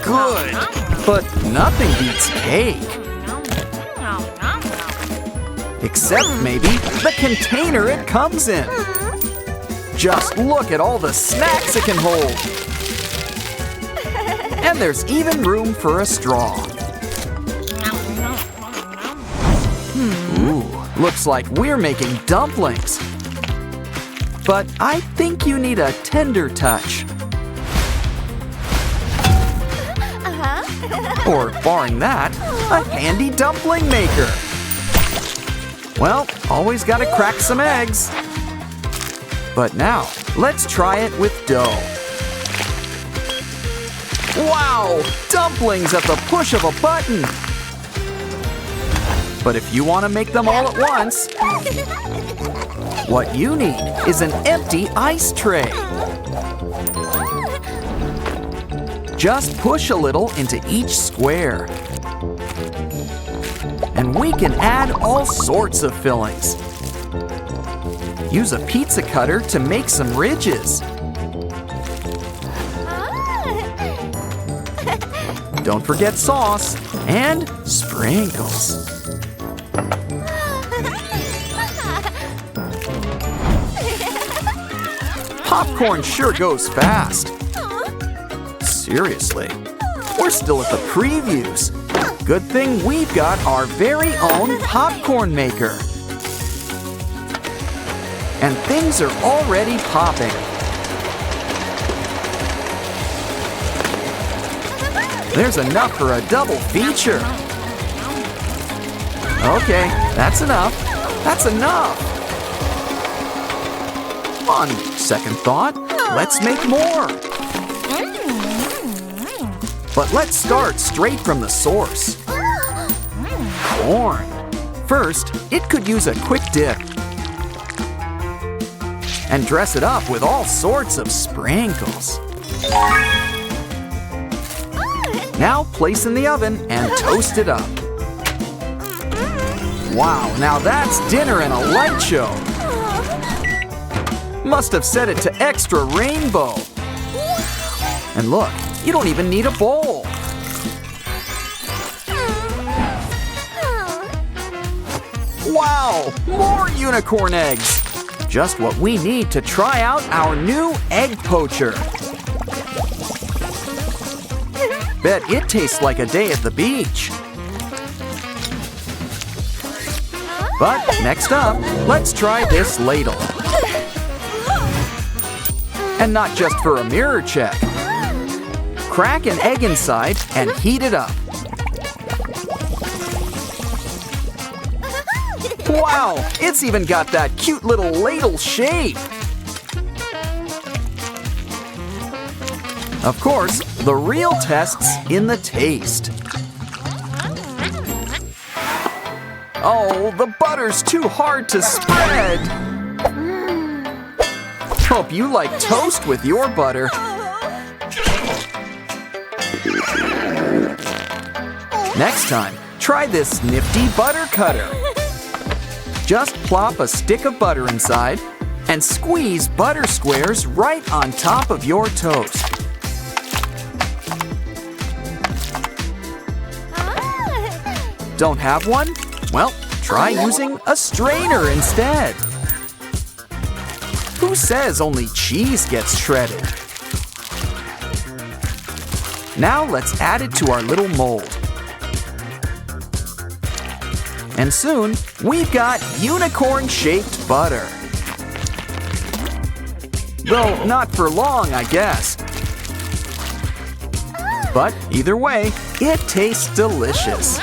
Good. But nothing beats cake. Except maybe the container it comes in. Just look at all the snacks it can hold. And there's even room for a straw. Ooh, looks like we're making dumplings. But I think you need a tender touch. Or, barring that, a handy dumpling maker. Well, always gotta crack some eggs. But now, let's try it with dough. Wow! Dumplings at the push of a button! But if you want to make them all at once, what you need is an empty ice tray. Just push a little into each square. And we can add all sorts of fillings. Use a pizza cutter to make some ridges. Don't forget sauce and sprinkles. Popcorn sure goes fast. Seriously, we're still at the previews. Good thing we've got our very own popcorn maker. And things are already popping. There's enough for a double feature. Okay, that's enough. That's enough. On second thought, let's make more. But let's start straight from the source. Corn. First, it could use a quick dip. And dress it up with all sorts of sprinkles. Now place in the oven and toast it up. Wow, now that's dinner and a light show. Must have set it to extra rainbow. And look, you don't even need a bowl. Wow, more unicorn eggs. Just what we need to try out our new egg poacher. Bet it tastes like a day at the beach. But next up, let's try this ladle. And not just for a mirror check. Crack an egg inside and heat it up. Wow, it's even got that cute little ladle shape. Of course, the real test's in the taste. Oh, the butter's too hard to spread. Hope you like toast with your butter. Next time, try this nifty butter cutter. Just plop a stick of butter inside and squeeze butter squares right on top of your toast. Don't have one? Well, try using a strainer instead. Who says only cheese gets shredded? Now let's add it to our little mold. And soon, we've got unicorn-shaped butter. Though not for long, I guess. But either way, it tastes delicious.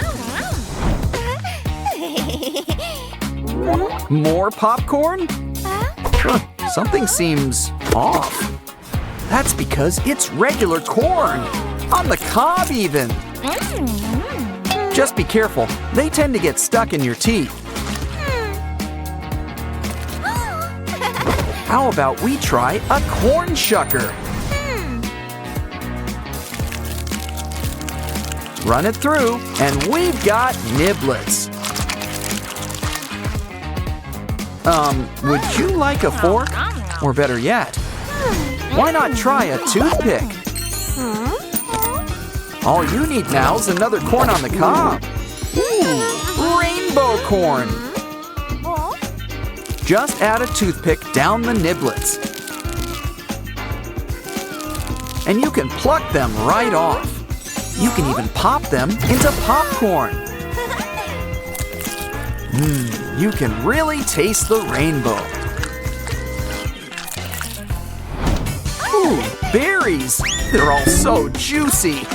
More popcorn? Something seems off. That's because it's regular corn, on the cob even. Just be careful, they tend to get stuck in your teeth. How about we try a corn shucker? Run it through, and we've got niblets. Would you like a fork? Or better yet, why not try a toothpick? All you need now is another corn on the cob. Ooh, rainbow corn. Just add a toothpick down the niblets. And you can pluck them right off. You can even pop them into popcorn. You can really taste the rainbow. Ooh, berries! They're all so juicy.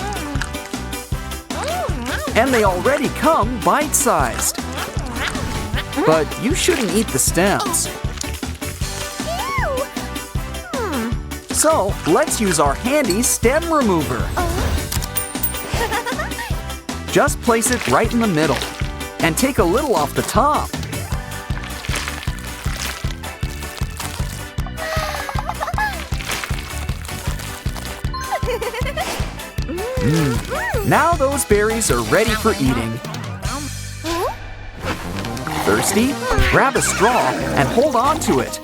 And they already come bite-sized. But you shouldn't eat the stems. So let's use our handy stem remover. Just place it right in the middle and take a little off the top. Now those berries are ready for eating. Thirsty? Grab a straw and hold on to it.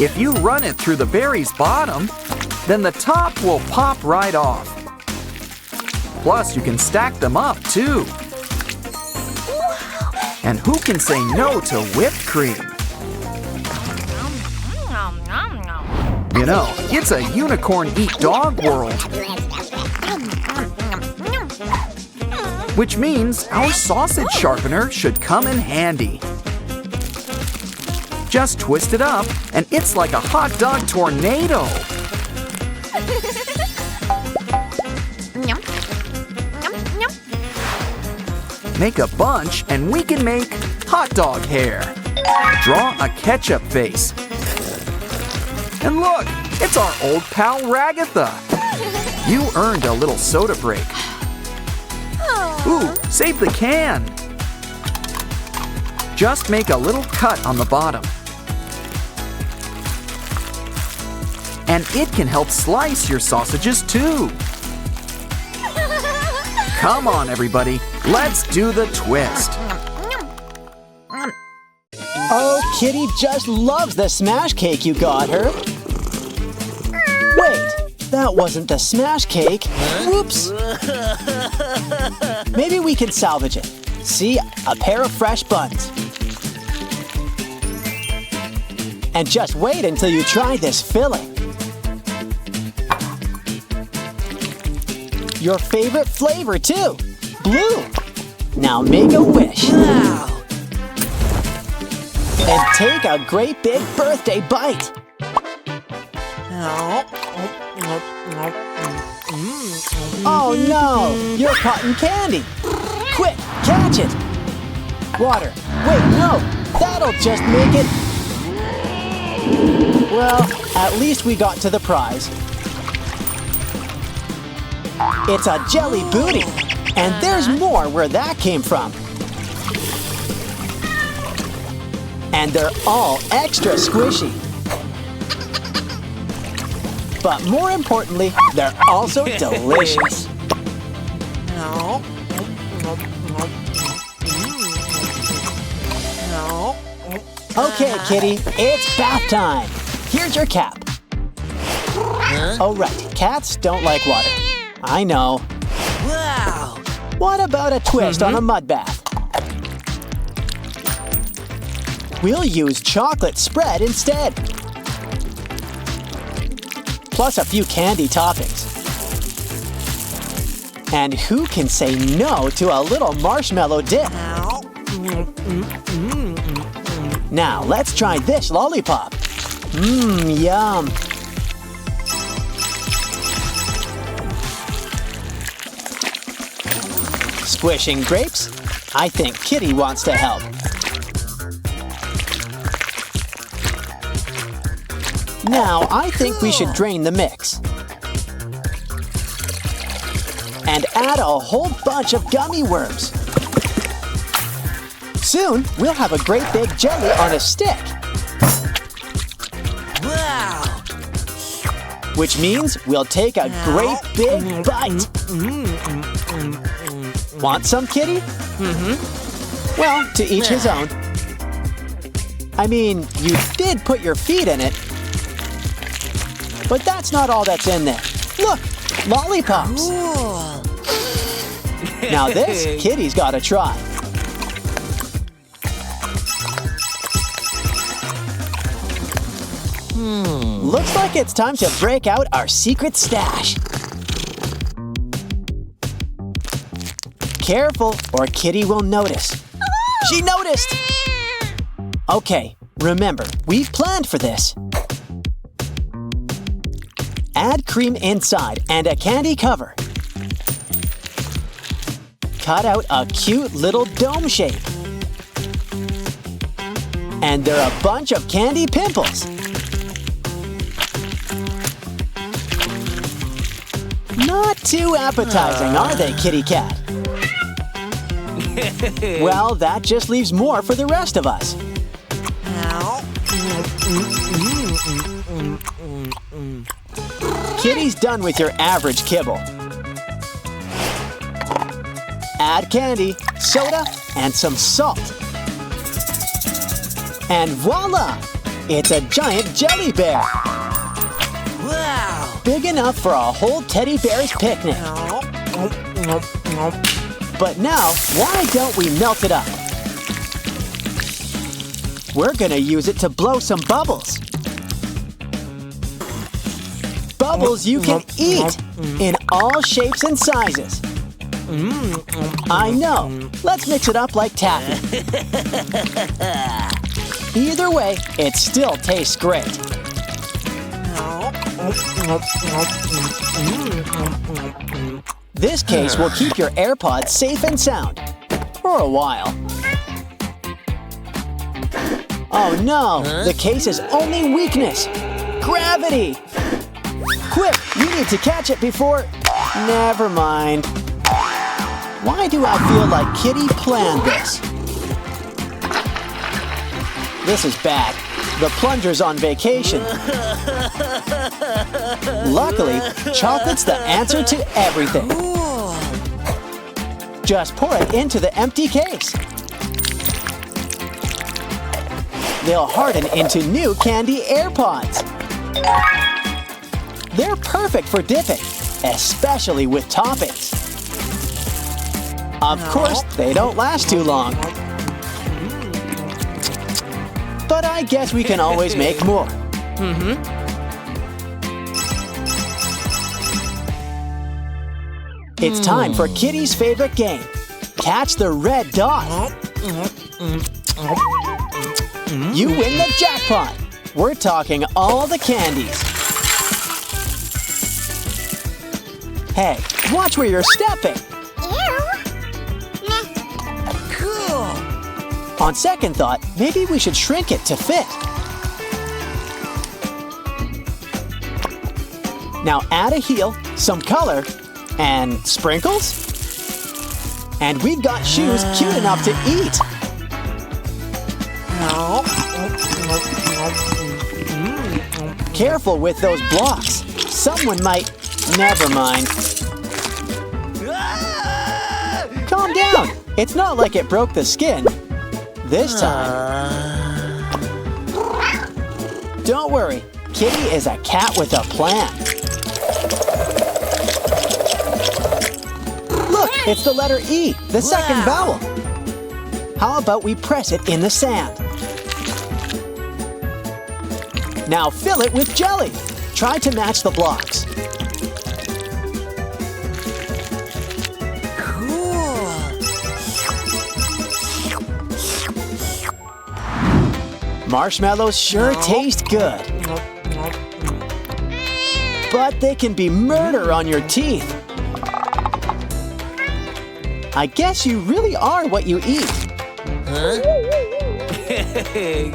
If you run it through the berry's bottom, then the top will pop right off. Plus, you can stack them up too. And who can say no to whipped cream? You know, it's a unicorn eat dog world. Which means our sausage sharpener should come in handy. Just twist it up, and it's like a hot dog tornado. Make a bunch, and we can make hot dog hair. Draw a ketchup face. And look, it's our old pal Ragatha. You earned a little soda break. Ooh, save the can. Just make a little cut on the bottom. And it can help slice your sausages too. Come on, everybody. Let's do the twist. Oh, Kitty just loves the smash cake you got her. Wait, that wasn't the smash cake. Whoops. Maybe we can salvage it. See, a pair of fresh buns. And just wait until you try this filling. Your favorite flavor, too. Blue. Now make a wish. Wow. And take a great big birthday bite. Oh no, you're cotton candy. Quick, catch it. Water. Wait, no, that'll just make it. Well, at least we got to the prize. It's a jelly booty. And there's more where that came from. And they're all extra squishy. But more importantly, they're also delicious. Okay, Kitty, it's bath time. Here's your cap. Oh, right, cats don't like water. I know. Wow. What about a twist on a mud bath? We'll use chocolate spread instead. Plus a few candy toppings. And who can say no to a little marshmallow dip? Now let's try this lollipop. Yum. Squishing grapes? I think Kitty wants to help. Now, I think we should drain the mix. And add a whole bunch of gummy worms. Soon, we'll have a great big jelly on a stick. Wow. which means we'll take a great big bite. Want some, Kitty? Well, to each his own. I mean, you did put your feet in it. But that's not all that's in there. Look, lollipops. Now this, Kitty's gotta try. Looks like it's time to break out our secret stash. Careful, or Kitty will notice. She noticed! Okay, remember, we've planned for this. Add cream inside and a candy cover. Cut out a cute little dome shape. And there are a bunch of candy pimples. Not too appetizing, are they, Kitty Cat? Well, that just leaves more for the rest of us. Kitty's done with your average kibble. Add candy, soda, and some salt. And voila! It's a giant jelly bear. Wow! Big enough for a whole teddy bear's picnic. But now, why don't we melt it up? We're gonna use it to blow some bubbles. Bubbles you can eat in all shapes and sizes. I know. Let's mix it up like taffy. Either way, it still tastes great. This case will keep your AirPods safe and sound. For a while. Oh no, the case's only weakness. Gravity! Quick, you need to catch it before… Never mind. Why do I feel like Kitty planned this? This is bad. The plunger's on vacation. Luckily, chocolate's the answer to everything. Just pour it into the empty case. They'll harden into new candy AirPods. They're perfect for dipping, especially with toppings. Of course, they don't last too long. But I guess we can always make more. It's time for Kitty's favorite game. Catch the red dot. You win the jackpot. We're talking all the candies. Hey, watch where you're stepping. On second thought, maybe we should shrink it to fit. Now add a heel, some color, and sprinkles? And we've got shoes cute enough to eat. Careful with those blocks. Someone might… Never mind. Calm down. It's not like it broke the skin. This time. Don't worry. Kitty is a cat with a plan. Look, it's the letter E, the second vowel. How about we press it in the sand? Now fill it with jelly. Try to match the blocks. Marshmallows sure taste good. But they can be murder on your teeth. I guess you really are what you eat.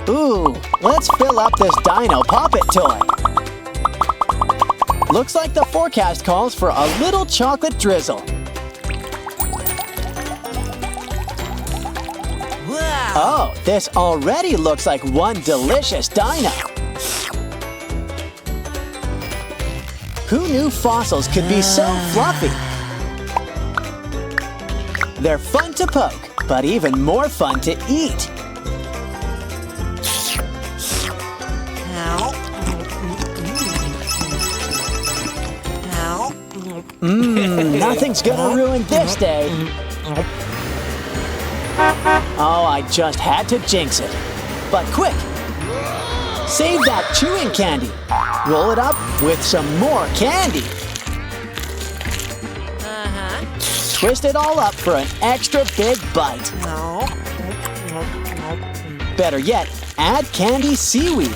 Ooh, let's fill up this Dino Pop It toy. Looks like the forecast calls for a little chocolate drizzle. Oh, this already looks like one delicious dino. Who knew fossils could be so fluffy? They're fun to poke, but even more fun to eat. Nothing's gonna ruin this day. Oh, I just had to jinx it. But quick! Save that chewing candy. Roll it up with some more candy. Twist it all up for an extra big bite. Better yet, add candy seaweed,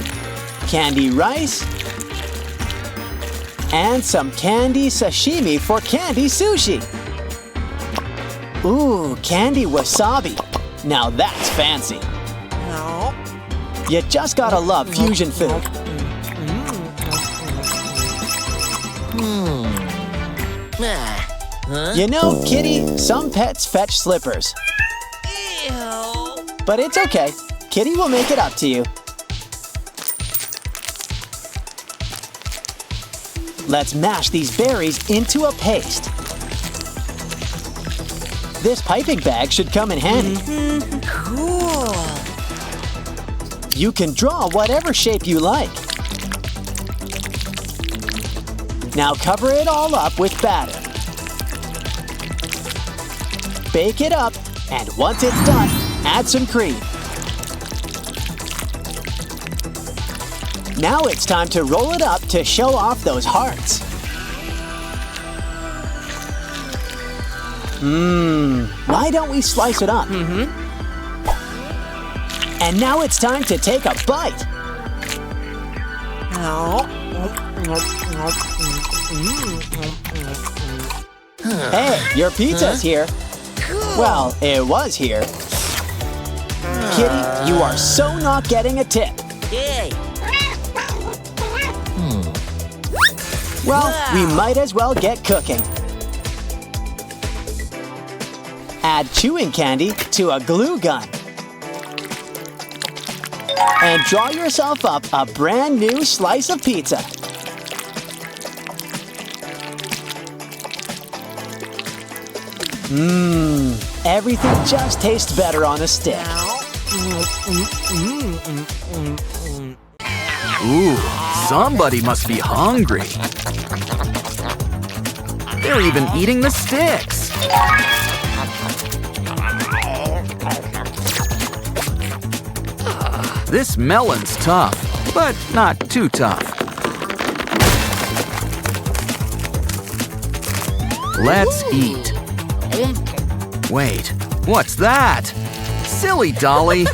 candy rice, and some candy sashimi for candy sushi. Ooh, candy wasabi. Now that's fancy. You just gotta love fusion food. You know, Kitty, some pets fetch slippers. But it's okay. Kitty will make it up to you. Let's mash these berries into a paste. This piping bag should come in handy. Cool. You can draw whatever shape you like. Now cover it all up with batter. Bake it up, and once it's done, add some cream. Now it's time to roll it up to show off those hearts. Why don't we slice it up? And now it's time to take a bite. Hey, your pizza's here. Well, it was here. Kitty, you are so not getting a tip. Well, we might as well get cooking. Add chewing candy to a glue gun. And draw yourself up a brand new slice of pizza. Everything just tastes better on a stick. Ooh, somebody must be hungry. They're even eating the sticks. This melon's tough, but not too tough. Let's eat. Wait, what's that? Silly Dolly.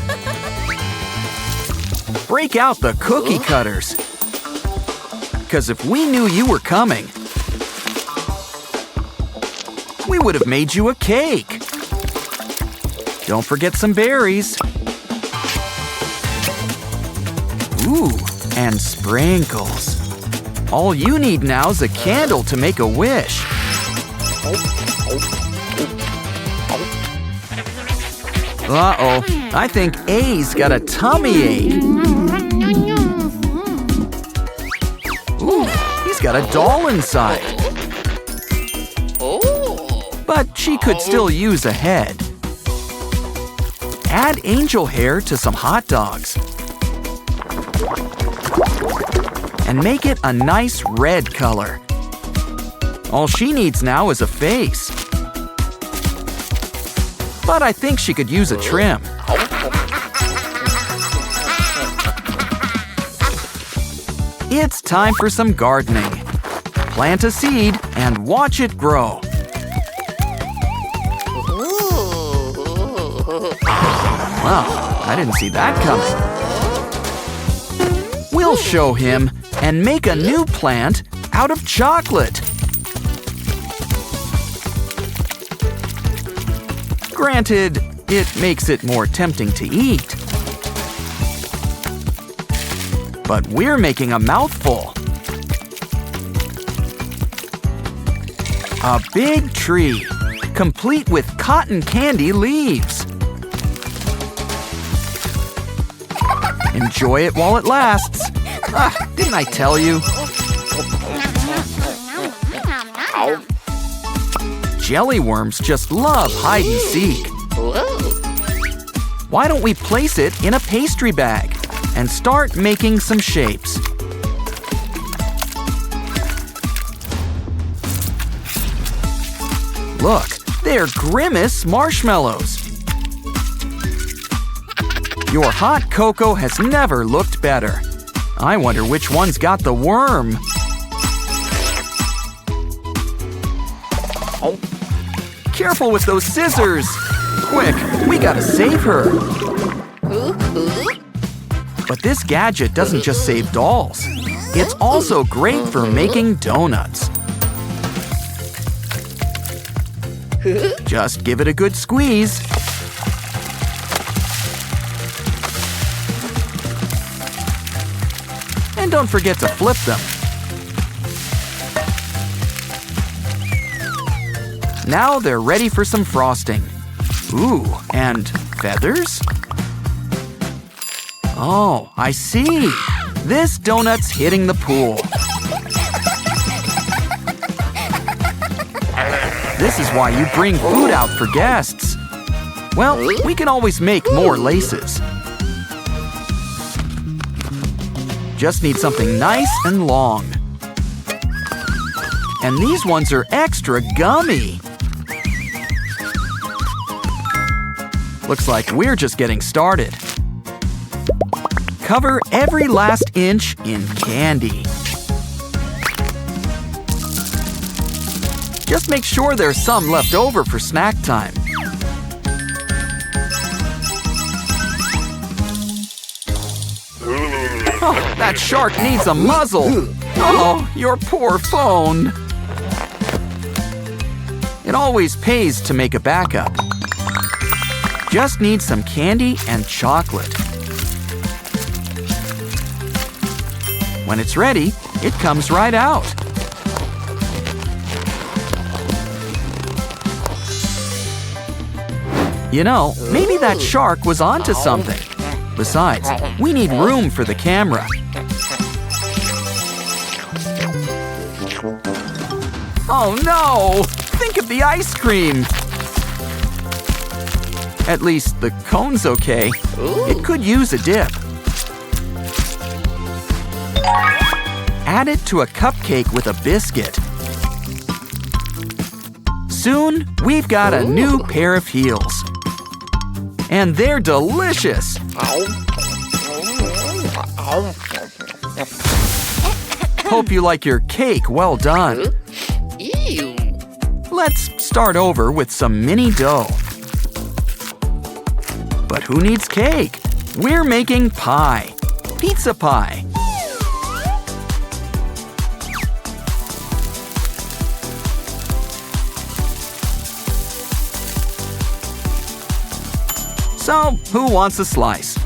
Break out the cookie cutters. 'Cause if we knew you were coming, we would have made you a cake. Don't forget some berries. Ooh, and sprinkles. All you need now is a candle to make a wish. Uh-oh, I think A's got a tummy ache. Ooh, he's got a doll inside. But she could still use a head. Add angel hair to some hot dogs. And make it a nice red color. All she needs now is a face. But I think she could use a trim. It's time for some gardening. Plant a seed and watch it grow. Wow, I didn't see that coming. We'll show him and make a new plant out of chocolate. Granted, it makes it more tempting to eat. But we're making a mouthful. A big tree, complete with cotton candy leaves. Enjoy it while it lasts. Didn't I tell you? jelly worms just love hide and seek. Why don't we place it in a pastry bag and start making some shapes? Look, they're Grimace marshmallows. Your hot cocoa has never looked better. I wonder which one's got the worm. Careful with those scissors! Quick, we gotta save her! But this gadget doesn't just save dolls. It's also great for making donuts. Just give it a good squeeze. And don't forget to flip them. Now they're ready for some frosting. Ooh, and feathers? Oh, I see. This donut's hitting the pool. This is why you bring food out for guests. Well, we can always make more laces. Just need something nice and long. And these ones are extra gummy. Looks like we're just getting started. Cover every last inch in candy. Just make sure there's some left over for snack time. Oh, that shark needs a muzzle. Oh, your poor phone. It always pays to make a backup. Just need some candy and chocolate. When it's ready, it comes right out. You know, maybe that shark was onto something. Besides, we need room for the camera. Oh no! Think of the ice cream! At least the cone's okay. It could use a dip. Add it to a cupcake with a biscuit. Soon, we've got a new pair of heels. And they're delicious! Hope you like your cake well done. Let's start over with some mini dough. But who needs cake? We're making pie. Pizza pie. So, who wants a slice?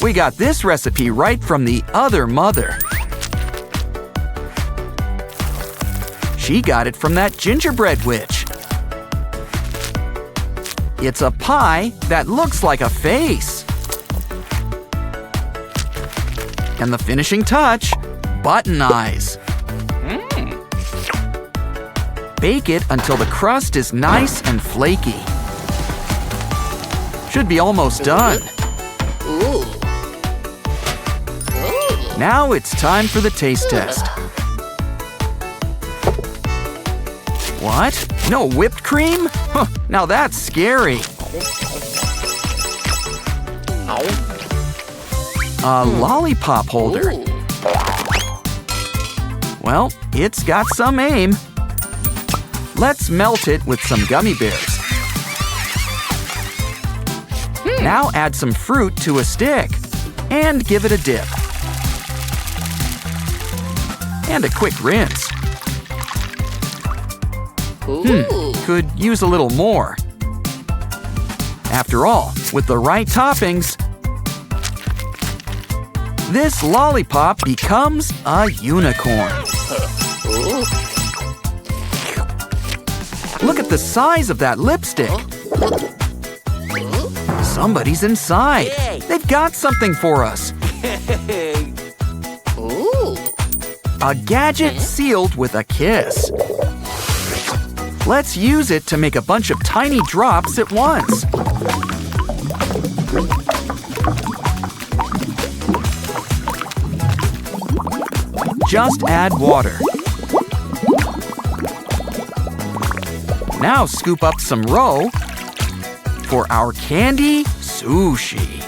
We got this recipe right from the other mother. She got it from that gingerbread witch. It's a pie that looks like a face. And the finishing touch, button eyes. Bake it until the crust is nice and flaky. Should be almost done. Now it's time for the taste test. What? No whipped cream? Huh, now that's scary. A lollipop holder. Well, it's got some aim. Let's melt it with some gummy bears. Now add some fruit to a stick and give it a dip. And a quick rinse. Could use a little more. After all, with the right toppings, this lollipop becomes a unicorn. Look at the size of that lipstick. Somebody's inside. They've got something for us. A gadget sealed with a kiss. Let's use it to make a bunch of tiny drops at once. Just add water. Now scoop up some roe for our candy sushi.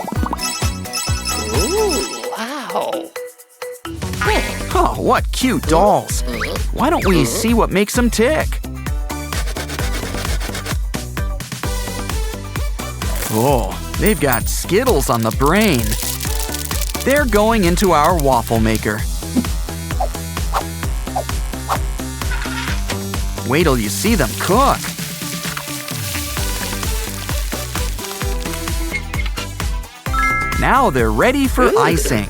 Ooh, wow. Oh, what cute dolls. Why don't we see what makes them tick? Oh, they've got Skittles on the brain. They're going into our waffle maker. Wait till you see them cook. Now they're ready for icing.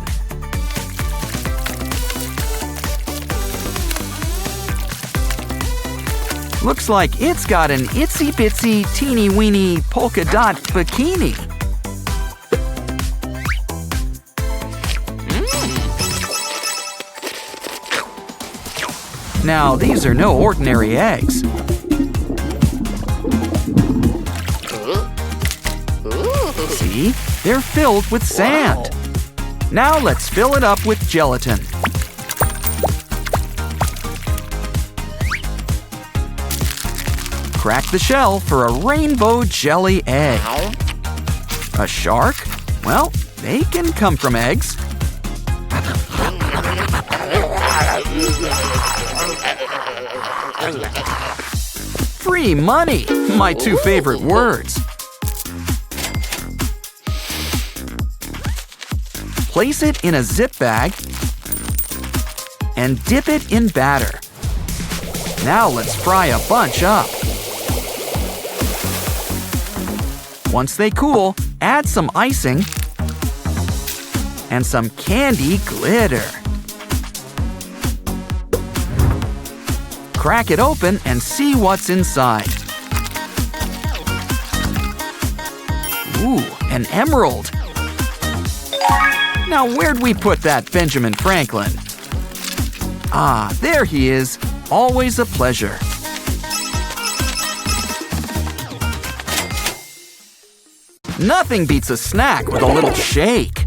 Looks like it's got an itsy-bitsy, teeny-weeny polka dot bikini. Now, these are no ordinary eggs. See? They're filled with sand. Now let's fill it up with gelatin. Crack the shell for a rainbow jelly egg. A shark? Well, they can come from eggs. Free money, my two favorite words. Place it in a zip bag and dip it in batter. Now let's fry a bunch up. Once they cool, add some icing and some candy glitter. Crack it open and see what's inside. Ooh, an emerald. Now where'd we put that Benjamin Franklin? Ah, there he is. Always a pleasure. Nothing beats a snack with a little shake.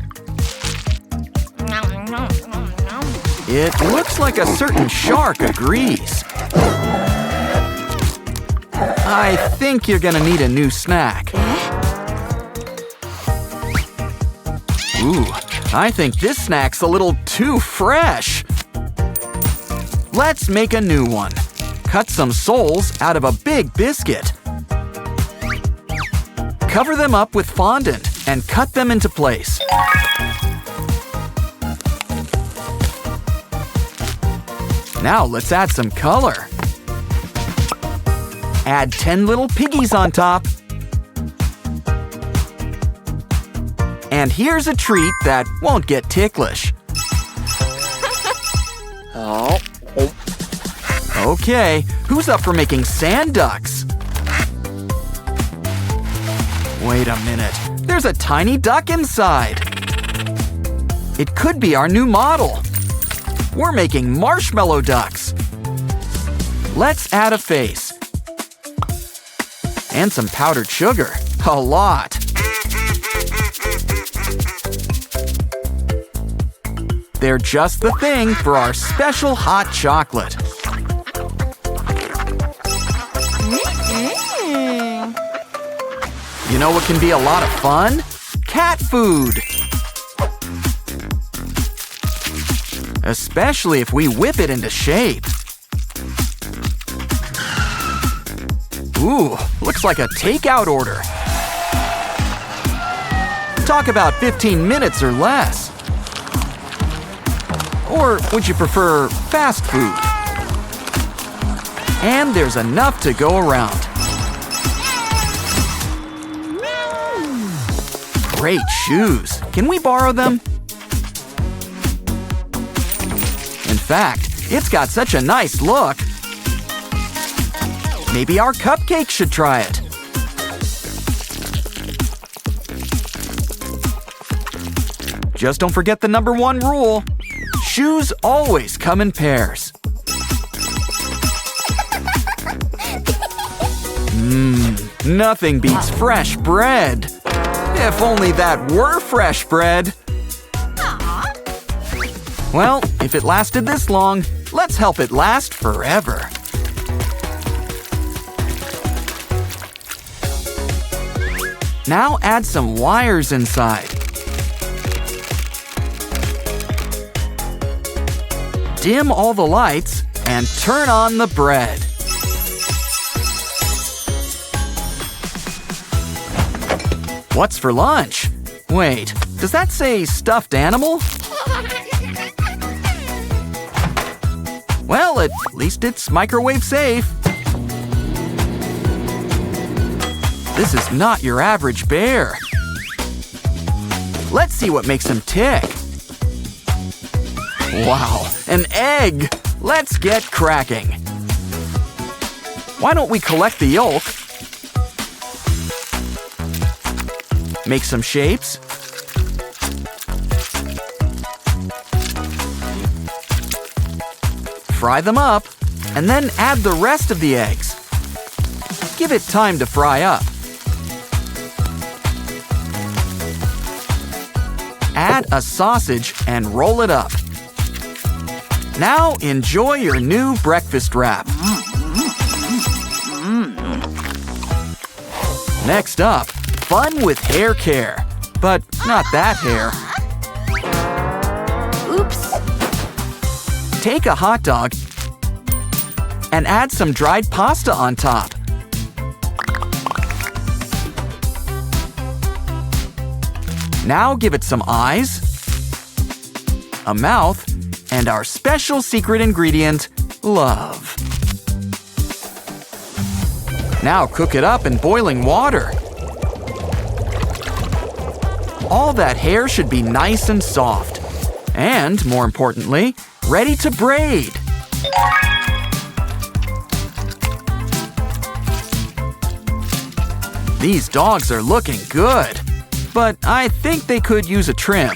It looks like a certain shark agrees. I think you're gonna need a new snack. Ooh, I think this snack's a little too fresh. Let's make a new one. Cut some soles out of a big biscuit. Cover them up with fondant and cut them into place. Now let's add some color. Add 10 little piggies on top. And here's a treat that won't get ticklish. Okay, who's up for making sand ducks? Wait a minute, there's a tiny duck inside. It could be our new model. We're making marshmallow ducks. Let's add a face. And some powdered sugar. A lot. They're just the thing for our special hot chocolate. You know what can be a lot of fun? Cat food! Especially if we whip it into shape. Ooh, looks like a takeout order. Talk about 15 minutes or less. Or would you prefer fast food? And there's enough to go around. Great shoes. Can we borrow them? In fact, it's got such a nice look. Maybe our cupcake should try it. Just don't forget the #1 rule. Shoes always come in pairs. Nothing beats fresh bread. If only that were fresh bread. Well, if it lasted this long, let's help it last forever. Now add some wires inside. Dim all the lights and turn on the bread. What's for lunch? Wait, does that say stuffed animal? Well, at least it's microwave safe. This is not your average bear. Let's see what makes him tick. Wow, an egg! Let's get cracking. Why don't we collect the yolk? Make some shapes. Fry them up, and then add the rest of the eggs. Give it time to fry up. Add a sausage and roll it up. Now enjoy your new breakfast wrap. Next up, fun with hair care, but not that hair. Oops. Take a hot dog and add some dried pasta on top. Now give it some eyes, a mouth, and our special secret ingredient, love. Now cook it up in boiling water. All that hair should be nice and soft. And, more importantly, ready to braid. These dogs are looking good, but I think they could use a trim.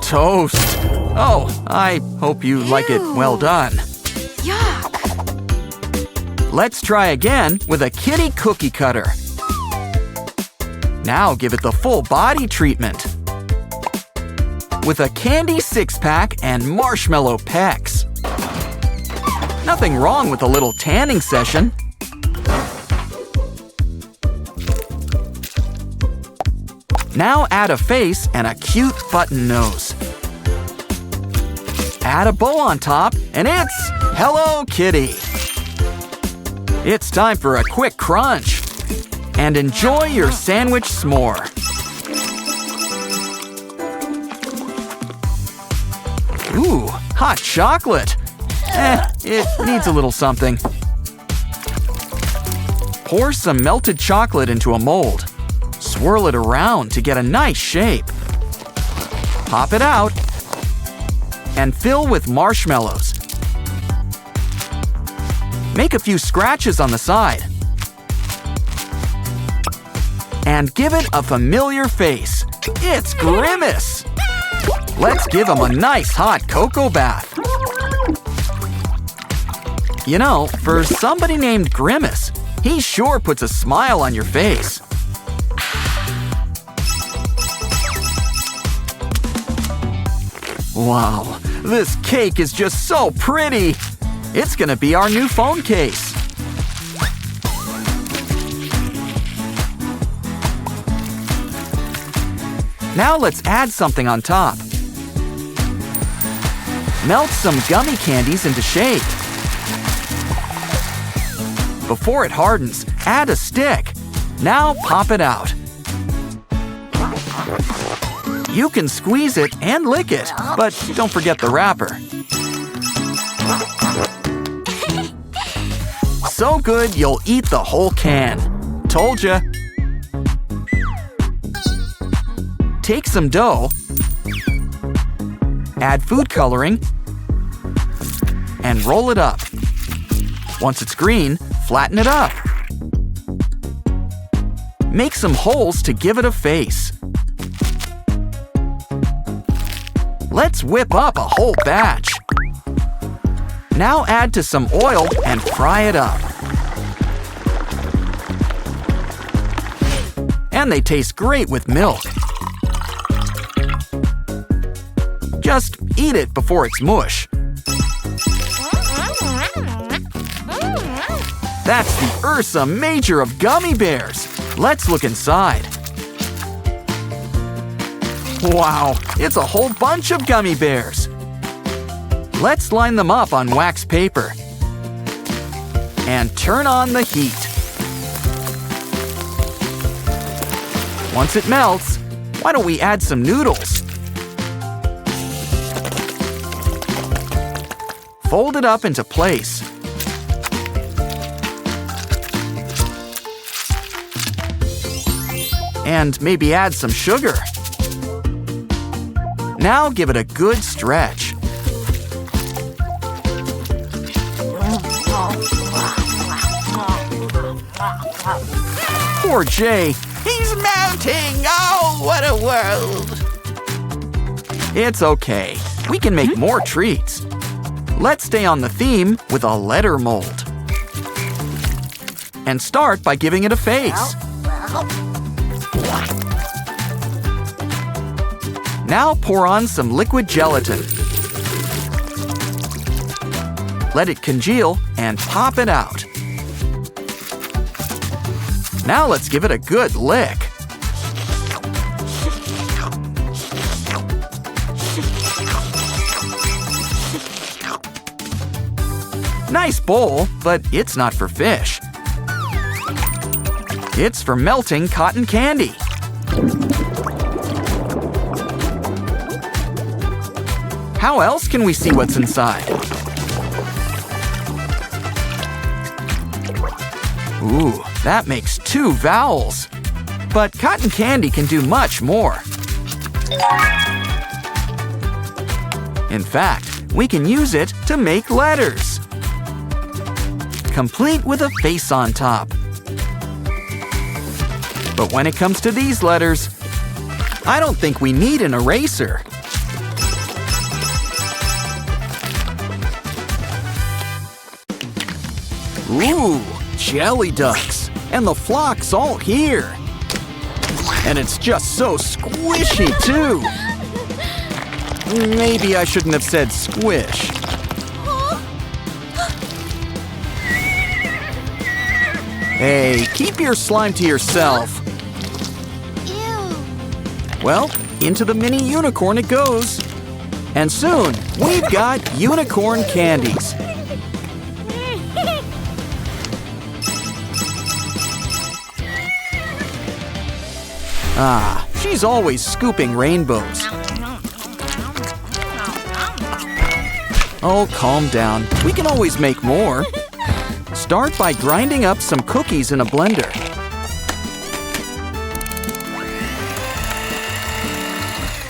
Toast. Oh, I hope you like it well done. Yuck. Let's try again with a kitty cookie cutter. Now give it the full body treatment. With a candy six-pack and marshmallow pecs. Nothing wrong with a little tanning session. Now add a face and a cute button nose. Add a bow on top, and it's Hello Kitty. It's time for a quick crunch. And enjoy your sandwich s'more. Ooh, hot chocolate. It needs a little something. Pour some melted chocolate into a mold. Swirl it around to get a nice shape. Pop it out and fill with marshmallows. Make a few scratches on the side. And give it a familiar face. It's Grimace! Let's give him a nice hot cocoa bath. You know, for somebody named Grimace, he sure puts a smile on your face. Wow, this cake is just so pretty! It's gonna be our new phone case. Now let's add something on top. Melt some gummy candies into shape. Before it hardens, add a stick. Now pop it out. You can squeeze it and lick it, but don't forget the wrapper. So good you'll eat the whole can. Told ya. Take some dough, add food coloring, and roll it up. Once it's green, flatten it up. make some holes to give it a face. Let's whip up a whole batch. Now add to some oil and fry it up. And they taste great with milk. Just eat it before it's mush. That's the Ursa Major of gummy bears. Let's look inside. Wow, it's a whole bunch of gummy bears. Let's line them up on wax paper. And turn on the heat. Once it melts, why don't we add some noodles? Fold it up into place. And maybe add some sugar. Now give it a good stretch. Poor Jay. He's melting! Oh, what a world! It's okay. We can make more treats. Let's stay on the theme with a letter mold. And start by giving it a face. Now pour on some liquid gelatin. Let it congeal and pop it out. Now let's give it a good lick. Nice bowl, but it's not for fish. It's for melting cotton candy. How else can we see what's inside? Ooh, that makes 2 vowels. But cotton candy can do much more. In fact, we can use it to make letters. Complete with a face on top. But when it comes to these letters, I don't think we need an eraser. Ooh, jelly ducks. And the flock's all here. And it's just so squishy, too. Maybe I shouldn't have said squish. Hey, keep your slime to yourself. Well, into the mini unicorn it goes. And soon, we've got unicorn candies. Ah, she's always scooping rainbows. Oh, calm down. We can always make more. Start by grinding up some cookies in a blender.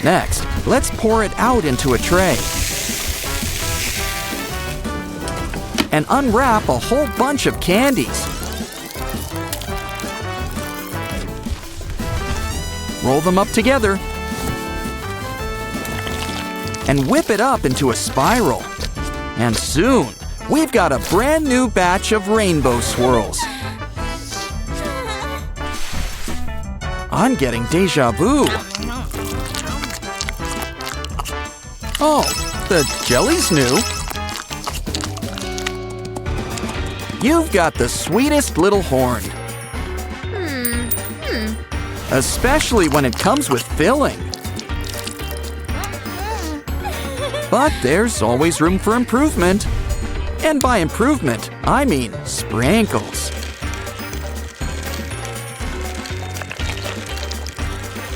Next, let's pour it out into a tray. And unwrap a whole bunch of candies. Roll them up together. And whip it up into a spiral. And soon, we've got a brand new batch of rainbow swirls. I'm getting deja vu. Oh, the jelly's new. You've got the sweetest little horn. Especially when it comes with filling. But there's always room for improvement. And by improvement, I mean sprinkles.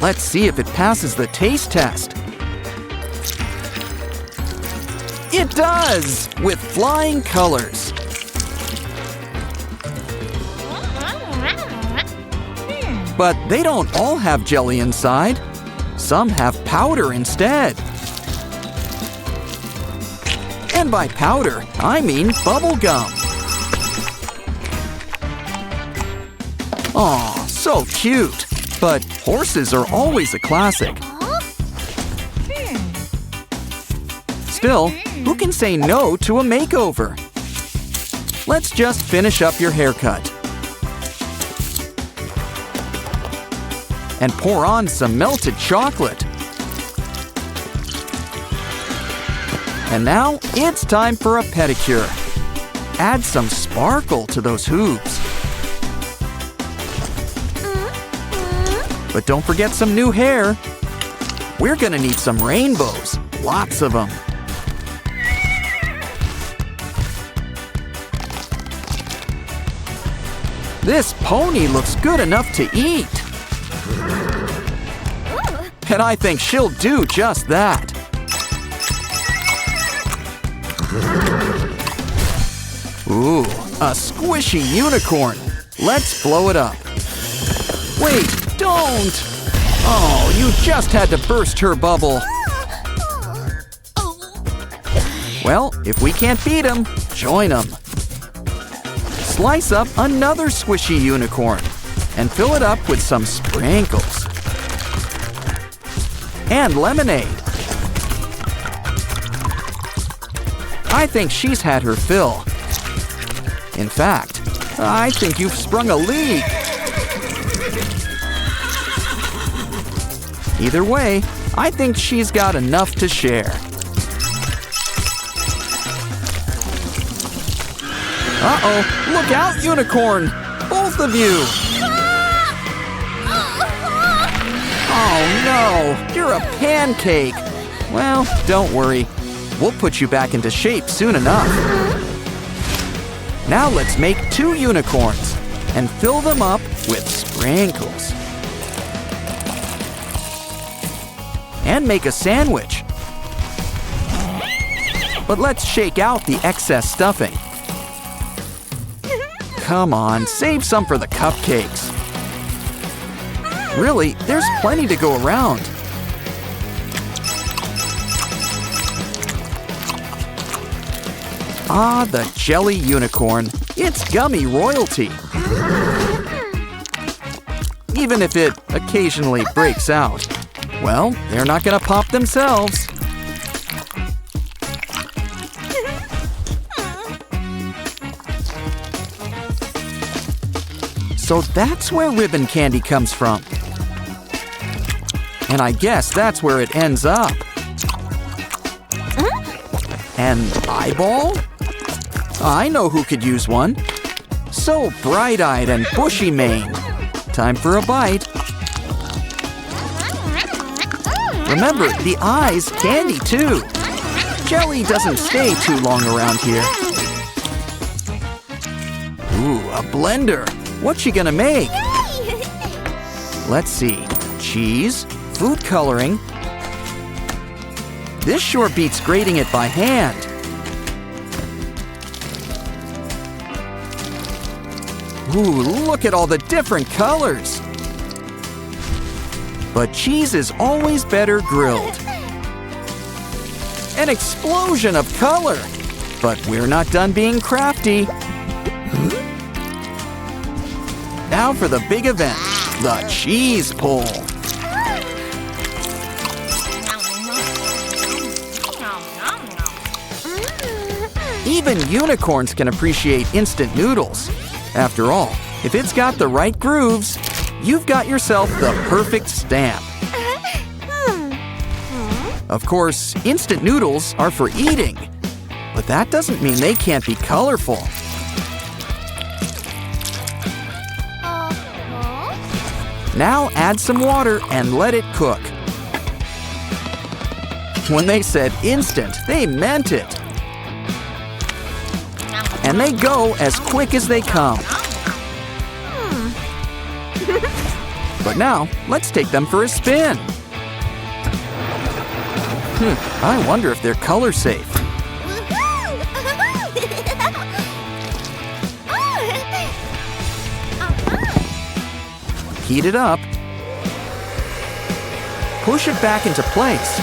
Let's see if it passes the taste test. It does! With flying colors. But they don't all have jelly inside. Some have powder instead. And by powder, I mean bubble gum. Aw, so So cute. But horses are always a classic. Still, who can say no to a makeover? Let's just finish up your haircut. And pour on some melted chocolate. And now it's time for a pedicure. Add some sparkle to those hooves. But don't forget some new hair. We're gonna need some rainbows, lots of them. This pony looks good enough to eat. And I think she'll do just that. Ooh, a squishy unicorn. Let's blow it up. Wait, don't! Oh, you just had to burst her bubble. Well, if we can't beat them, join them. Slice up another squishy unicorn and fill it up with some sprinkles. And lemonade. I think she's had her fill. In fact, I think you've sprung a leak. Either way, I think she's got enough to share. Uh-oh, look out, unicorn! Both of you! Oh no, you're a pancake! Well, don't worry. We'll put you back into shape soon enough. Now let's make 2 unicorns and fill them up with sprinkles. And make a sandwich. But let's shake out the excess stuffing. Come on, save some for the cupcakes. Really, there's plenty to go around. Ah, the jelly unicorn. It's gummy royalty. Even if it occasionally breaks out. Well, they're not gonna pop themselves. So that's where ribbon candy comes from. And I guess that's where it ends up. An eyeball? I know who could use one. So bright-eyed and bushy-maned. Time for a bite. Remember, the eye's candy too. Jelly doesn't stay too long around here. Ooh, a blender. What's she gonna make? Let's see. Cheese, food coloring. This sure beats grating it by hand. Ooh, look at all the different colors. But cheese is always better grilled. An explosion of color. But we're not done being crafty. Now for the big event, the cheese pull. Even unicorns can appreciate instant noodles. After all, if it's got the right grooves, you've got yourself the perfect stamp. Of course, instant noodles are for eating, but that doesn't mean they can't be colorful. Now add some water and let it cook. When they said instant, they meant it. And they go as quick as they come. But now, let's take them for a spin. I wonder if they're color safe. Heat it up. Push it back into place.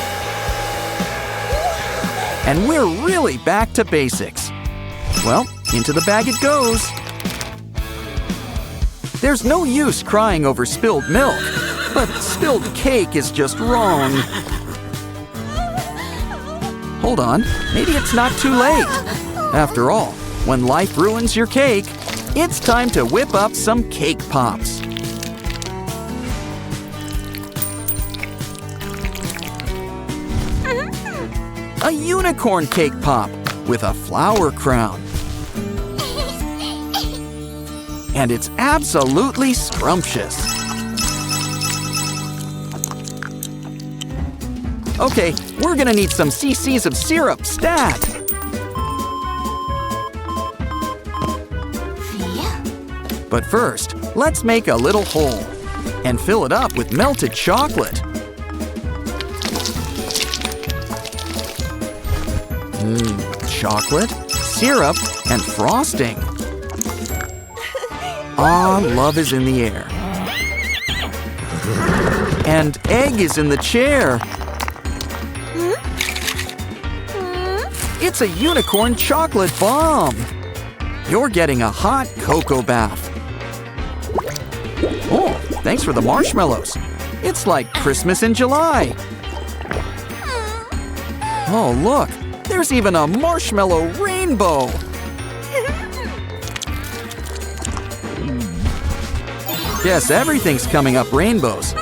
And we're really back to basics. Well, into the bag it goes. There's no use crying over spilled milk, but spilled cake is just wrong. Hold on, maybe it's not too late. After all, when life ruins your cake, it's time to whip up some cake pops. A unicorn cake pop with a flower crown. And it's absolutely scrumptious. Okay, we're gonna need some cc's of syrup stat. But first, let's make a little hole and fill it up with melted chocolate. Chocolate, syrup, and frosting. Ah, love is in the air. And egg is in the chair. It's a unicorn chocolate bomb. You're getting a hot cocoa bath. Oh, thanks for the marshmallows. It's like Christmas in July. Oh, look, there's even a marshmallow rainbow. Guess everything's coming up rainbows.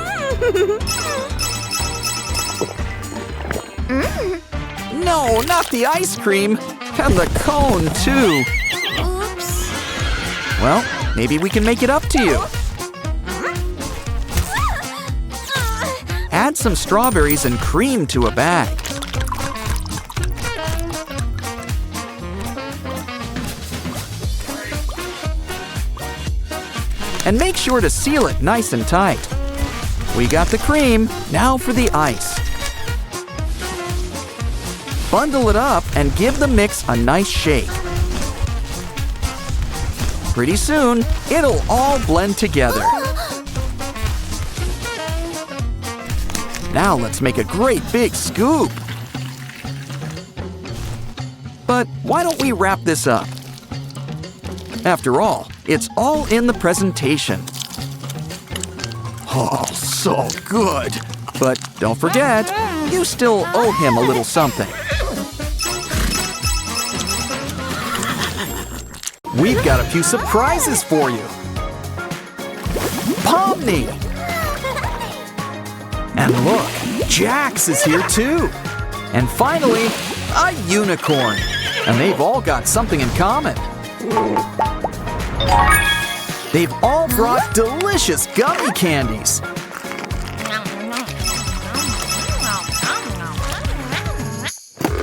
No, not the ice cream. And the cone, too. Oops. Well, maybe we can make it up to you. Add some strawberries and cream to a bag. And make sure to seal it nice and tight. We got the cream, now for the ice. Bundle it up and give the mix a nice shake. Pretty soon, it'll all blend together. Now let's make a great big scoop. But why don't we wrap this up? After all, it's all in the presentation. Oh, so good. But don't forget, you still owe him a little something. We've got a few surprises for you. Pomni! And look, Jax is here too. And finally, a unicorn. And they've all got something in common. They've all brought delicious gummy candies.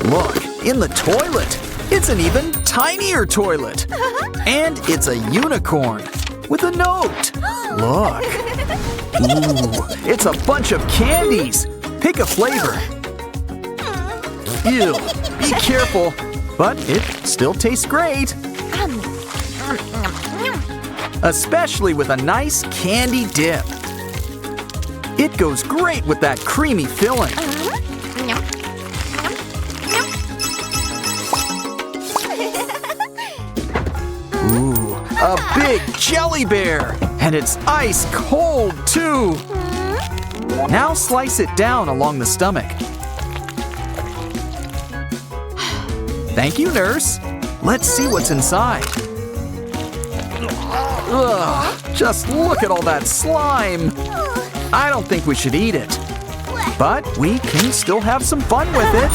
Look, in the toilet. It's an even tinier toilet. And it's a unicorn with a note. Look. Ooh, it's a bunch of candies. Pick a flavor. Ew, be careful. But it still tastes great. Especially with a nice candy dip. It goes great with that creamy filling. Ooh, a big jelly bear. And it's ice cold too. Now slice it down along the stomach. Thank you, nurse. Let's see what's inside. Ugh, just look at all that slime. I don't think we should eat it. But we can still have some fun with it.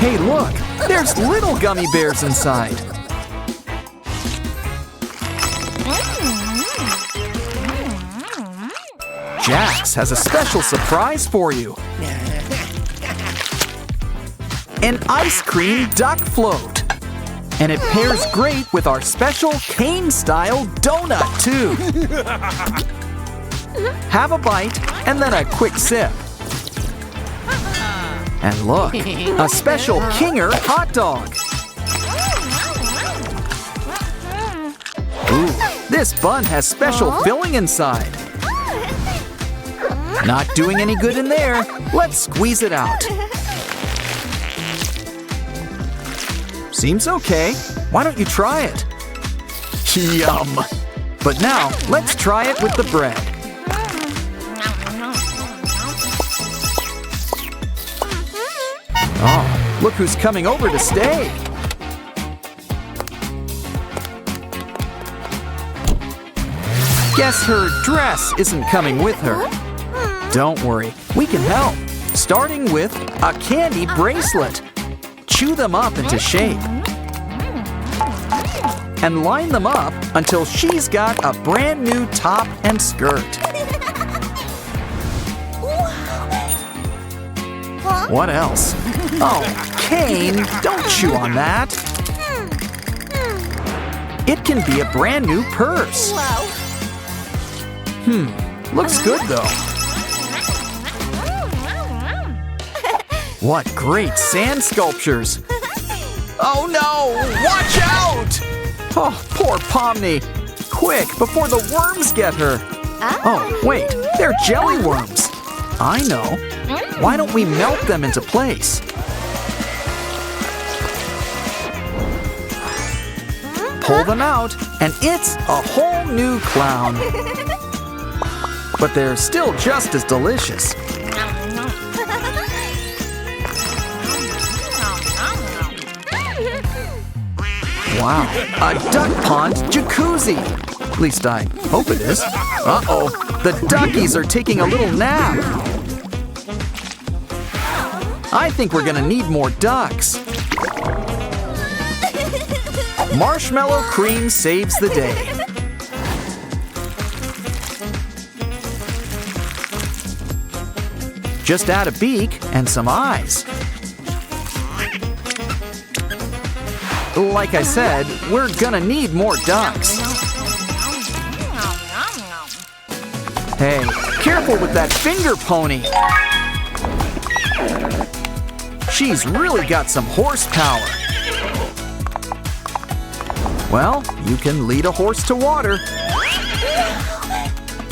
Hey, look, there's little gummy bears inside. Jax has a special surprise for you. An ice cream duck float. And it pairs great with our special cane-style donut, too. Have a bite and then a quick sip. And look, a special Kinger hot dog. Ooh, this bun has special filling inside. Not doing any good in there. Let's squeeze it out. Seems okay. Why don't you try it? Yum! But now, let's try it with the bread. Oh, look who's coming over to stay. Guess her dress isn't coming with her. Don't worry, we can help. Starting with a candy bracelet. Chew them up into shape. And line them up until she's got a brand new top and skirt. What else? Oh, Kane, don't chew on that. It can be a brand new purse. Looks good though. What great sand sculptures. Oh no, watch out! Oh, poor Pomni. Quick, before the worms get her. Oh, wait, they're jelly worms. I know. Why don't we melt them into place? Pull them out, and it's a whole new clown. But they're still just as delicious. Wow, a duck pond jacuzzi. At least I hope it is. Uh-oh, the duckies are taking a little nap. I think we're gonna need more ducks. Marshmallow cream saves the day. Just add a beak and some eyes. Like I said, we're gonna need more ducks. Hey, careful with that finger pony. She's really got some horsepower. Well, you can lead a horse to water.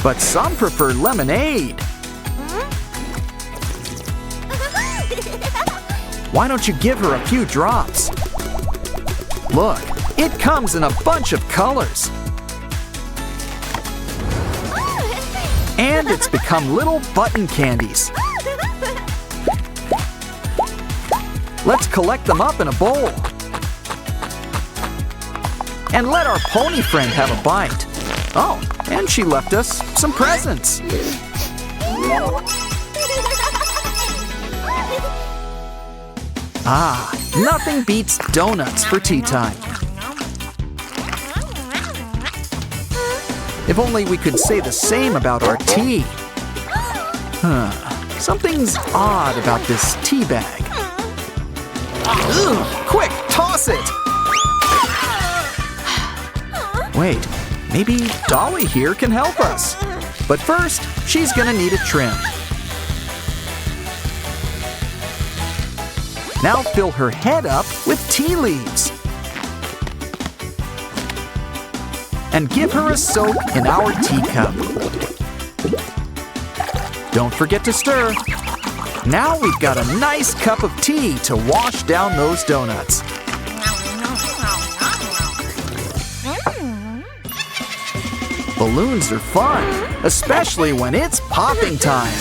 But some prefer lemonade. Why don't you give her a few drops? Look, it comes in a bunch of colors. And it's become little button candies. Let's collect them up in a bowl. And let our pony friend have a bite. Oh, and she left us some presents. Ah, nothing beats donuts for tea time. If only we could say the same about our tea. Something's odd about this tea bag. Ugh, quick, toss it! Wait, maybe Dolly here can help us. But first, she's gonna need a trim. Now fill her head up with tea leaves. And give her a soak in our teacup. Don't forget to stir. Now we've got a nice cup of tea to wash down those donuts. Balloons are fun, especially when it's popping time.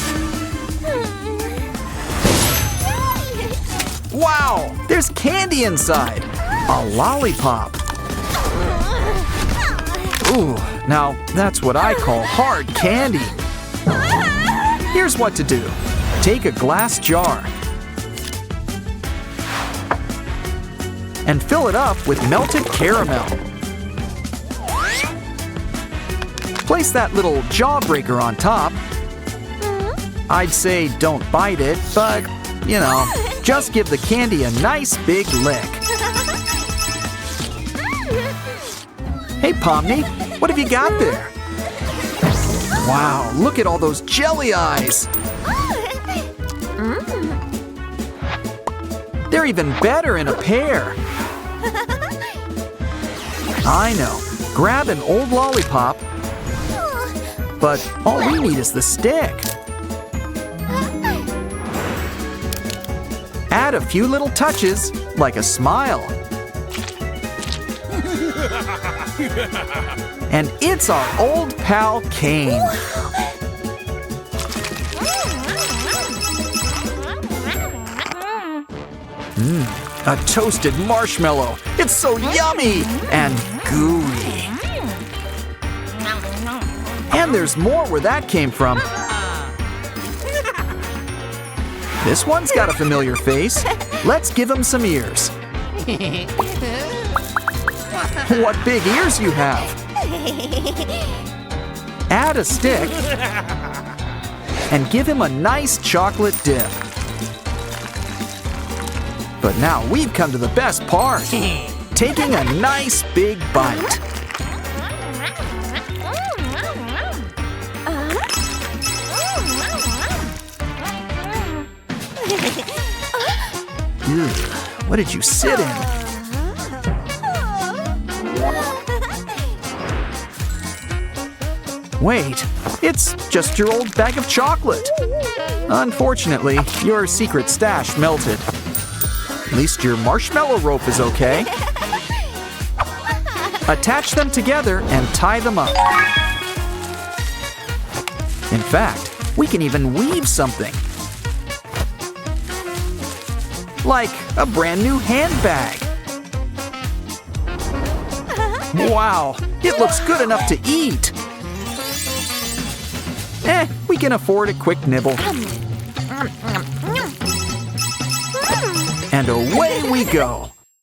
Wow, there's candy inside. A lollipop. Ooh, now that's what I call hard candy. Here's what to do. Take a glass jar and fill it up with melted caramel. Place that little jawbreaker on top. I'd say don't bite it, but, you know, just give the candy a nice big lick. Hey, Pomni, what have you got there? Wow, look at all those jelly eyes. They're even better in a pair. I know. Grab an old lollipop, but all we need is the stick. Add a few little touches, like a smile. And it's our old pal Kane. A toasted marshmallow. It's so yummy and gooey. And there's more where that came from. This one's got a familiar face. Let's give him some ears. What big ears you have! Add a stick and give him a nice chocolate dip. But now we've come to the best part, taking a nice big bite. Ugh, what did you sit in? Wait, it's just your old bag of chocolate. Unfortunately, your secret stash melted. At least your marshmallow rope is okay. Attach them together and tie them up. In fact, we can even weave something. Like a brand new handbag. Wow, it looks good enough to eat. We can afford a quick nibble. And away we go.